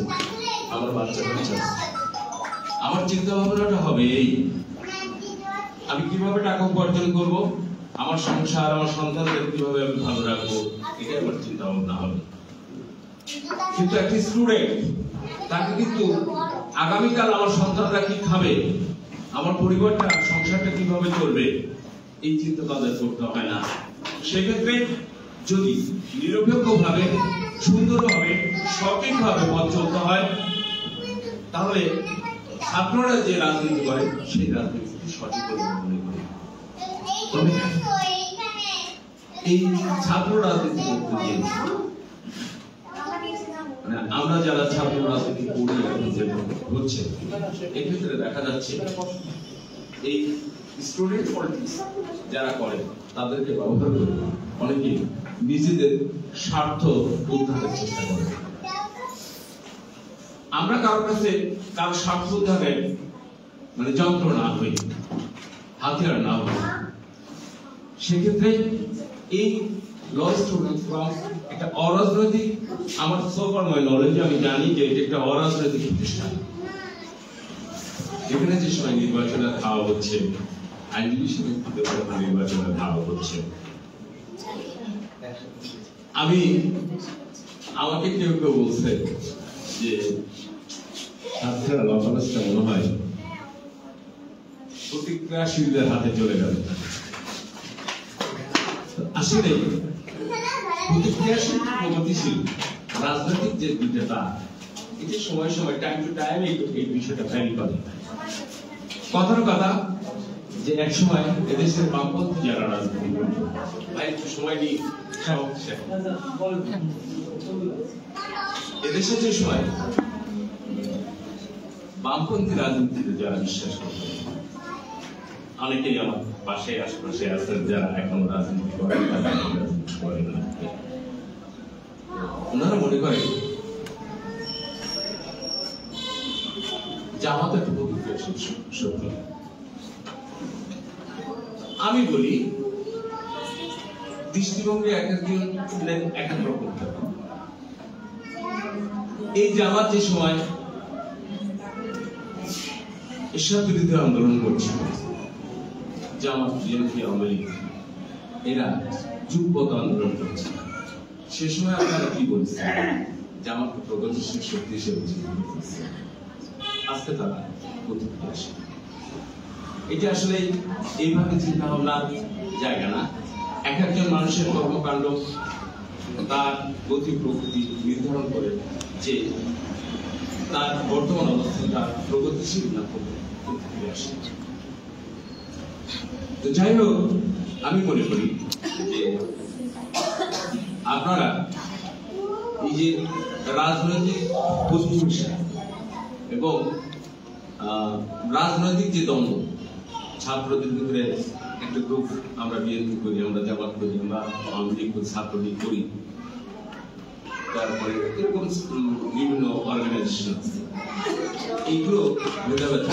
আমার বাচ্চা কাচ্চা আছে। আমার চিন্তা ভাবনাটা হবে এই, আমি কিভাবে টাকা উপার্জন করব, আমার সংসার, আমার সন্তানদের কিভাবে আমি ভালো রাখবো, এটাই আমার চিন্তা ভাবনা হবে। কিন্তু একটি স্টুডেন্ট, তাকে কিন্তু আগামীকাল আমার সন্তানরা কি খাবে, আমার পরিবারটা, সংসারটা কিভাবে চলবে, এই চিন্তা তাদের করতে হয় না। সেক্ষেত্রে যদি নিরপেক্ষভাবে, সুন্দরভাবে, সঠিকভাবে পথ চলতে হয়, তাহলে ছাত্ররা যে রাজনীতি করে সেই রাজনীতি সঠিক বলে মনে করি। তবে এই ছাত্র রাজনীতি করতে গিয়ে মানে আমরা যারা ছাত্র রাজনীতি করি হচ্ছে, এক্ষেত্রে দেখা যাচ্ছে এই স্টুডেন্ট পলিটিক্স যারা করে তাদেরকে ব্যবহার করে অনেকে নিজেদের স্বার্থ উদ্ধারের চেষ্টা করে। আমরা কারোর কাছে কারো স্বার্থ উদ্ধারের মানে যন্ত্র না হই, হাতিয়ার না হই। সেক্ষেত্রে এই ল স্টুডেন্ট ফ্রম একটা অরাজনৈতিক, আমার সকর্ময় নলেজে আমি জানি যে এটা একটা অরাজনৈতিক প্রতিষ্ঠান। এখানে যে সময় নির্বাচনের খাওয়া হচ্ছে, আইনজীবী সমিতিতে নির্বাচনের খাওয়া হচ্ছে, আমাকে কেউ কেউ বলছে যে ছাত্ররা ল কলেজটা মনে হয় প্রতিক্রিয়াশীলদের হাতে চলে গেল। আসলে প্রতিক্রিয়াশীল, প্রগতিশীল রাজনৈতিক যে দুইটা তার, এটা সময় সময় টাইম টু টাইম এই বিষয়টা ভ্যারি করে। কথার কথা যে এক সময় এদেশের বামপন্থী যারা রাজনীতি করত, ভাই একটু সময় নিই, এদেশে যে সময় বামপন্থী রাজনীতিতে যারা বিশ্বাস করত, অনেকেই আমার পাশে আশেপাশে আছেন যারা এখন রাজনীতি করেন, রাজনীতি করেন না, ওনারা মনে করেন জামাত একটা প্রতিক্রিয়াশীল শক্তি। আমি বলি দৃষ্টিভঙ্গি এক একজন এক এক রকম। এই জামাত যে সময় এরশাদ বিরোধী আন্দোলন করছিল, জামাত, বিএনপি, আওয়ামী লীগ এরা যুগপৎ আন্দোলন করছে, সে সময় আপনারা কি বলছেন? জামাতকে প্রগতিশীল শক্তি হিসেবে চিহ্নিত করছে। আজকে তারা প্রতিক্রিয়াশীল। এটা আসলে এইভাবে চিন্তা ভাবনার জায়গা না। এক একজন মানুষের কর্মকাণ্ড, তার গতি প্রকৃতি নির্ধারণ করে যে তার বর্তমান অবস্থাটা প্রগতিশীল না প্রতিক্রিয়াশীল। তো যাই হোক, আমি মনে করি যে আপনারা এই যে রাজনৈতিক পরিবেশ এবং রাজনৈতিক যে দ্বন্দ্ব, ছাত্রদের ভিতরে একটা গ্রুপ, আমরা বিএনপি করি, আমরা জামাত করি, আমরা আওয়ামী লীগ করি, ছাত্রলীগ করি, তারপরে এরকম বিভিন্ন অর্গানাইজেশন আছে, এইগুলো ভেদাভেদ,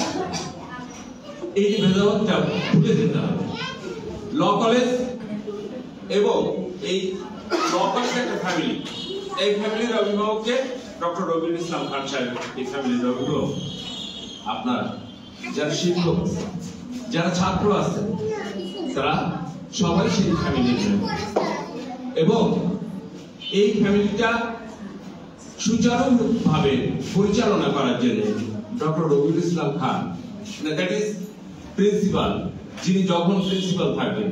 এই যে ভেদাভেদটা ভুলে যেতে হবে। ল কলেজ এবং এই ল কলেজের একটা ফ্যামিলি, এই ফ্যামিলির অভিভাবককে ডক্টর রবিউল ইসলাম খান সাহেব, এই ফ্যামিলির অভিভাবক আপনারা যারা শিক্ষক আছে, যারা ছাত্র আছে, তারা সবাই সেই ফ্যামিলির এবং এই ফ্যামিলিটা সুচারুভাবে পরিচালনা করার জন্য doctor Rabiul Islam Khan, that is principal, যিনি যখন প্রিন্সিপাল থাকবেন,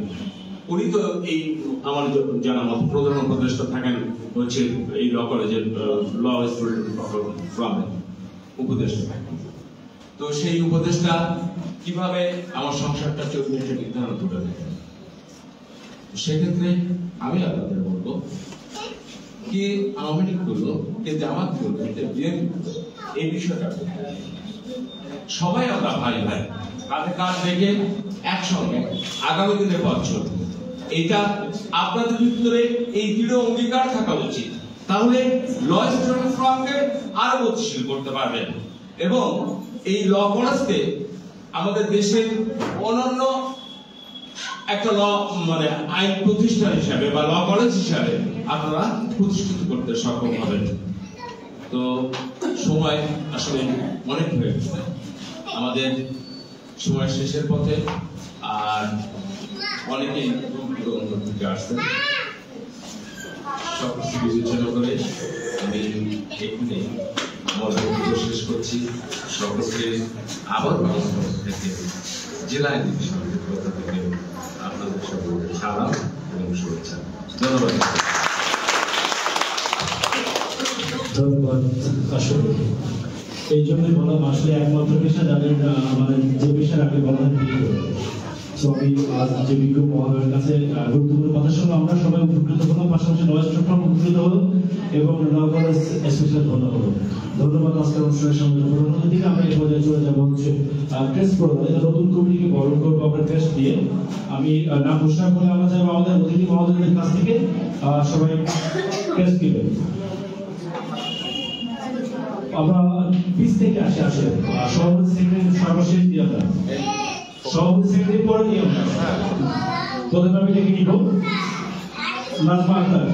উনি তো এই আমার জানা মত প্রধান উপদেষ্টা থাকেন হচ্ছে এই ল কলেজের ল স্টুডেন্ট ফোরামের উপদেষ্টা থাকেন। তো সেই উপদেষ্টা কিভাবে আমার সংসারটা চলবে সেটা নির্ধারণ করে দেবেন। সেক্ষেত্রে আমি আপনাদের বলবো কি আওয়ামী লীগ করলো, কে জামাত করলো, কে বিএনপি করলো, এই বিষয়টা সবাই আমরা ভাই ভাই কাঁধে কাঁধ রেখে একসঙ্গে আগামী দিনে পথ চলবে। এটা আপনাদের ভিতরে এই দৃঢ় অঙ্গীকার থাকা উচিত, তাহলে ল স্টুডেন্ট ফোরামকে আরো গতিশীল করতে পারবেন এবং এই ল কলেজকে আমাদের দেশের অনন্য একটা ল মানে আইন প্রতিষ্ঠান হিসাবে বা ল কলেজ হিসাবে আপনারা প্রতিষ্ঠিত করতে সক্ষম হবেন। তো সময় আসলে অনেক হয়ে গেছে, আমাদের সময় শেষের পথে, আর অনেকেই থেকে আসছেন। সবকিছু বিবেচনা করে আমি এখানে আমার বক্তব্য শেষ করছি। সকলকে আবার থেকে জেলা আইনজীবী সমিতির পক্ষ থেকে আপনাদের সকলকে সালাম এবং শুভেচ্ছা। ধন্যবাদ। ধন্যবাদ। আসলে এই জন্যই বললাম, আসলে একমাত্র পেশা যাদের মানে যে পেশার আগে বলা হয় বিজ্ঞ। তো আমি যে বিজ্ঞ মহোদয়ের কাছে গুরুত্বপূর্ণ কথা শুনে আমরা সবাই উপকৃত হলাম, পাশাপাশি নয়েজ চট্টগ্রাম উপকৃত হলো এবং ল কলেজ স্পেশাল ধন্য হলো। ধন্যবাদ। আজকের অনুষ্ঠানের সঙ্গে প্রধান অতিথিকে আমরা এই পর্যায়ে চলে যাবো হচ্ছে ক্রেস্ট প্রদান, এটা নতুন কমিটিকে বরণ করবো আমরা ক্রেস্ট দিয়ে। আমি নাম ঘোষণা করে আমরা চাইবো আমাদের অতিথি মহোদয়দের কাছ থেকে সবাই ক্রেস্ট দিবেন। আমরা পিস থেকে আসি, আসলে সভাপতি সেক্রেটারি সর্বশেষ দিয়ে আমরা সভাপতি সেক্রেটারি পরে নিয়ে আমরা প্রধান আমি ডেকে নিব নাজমা আক্তার।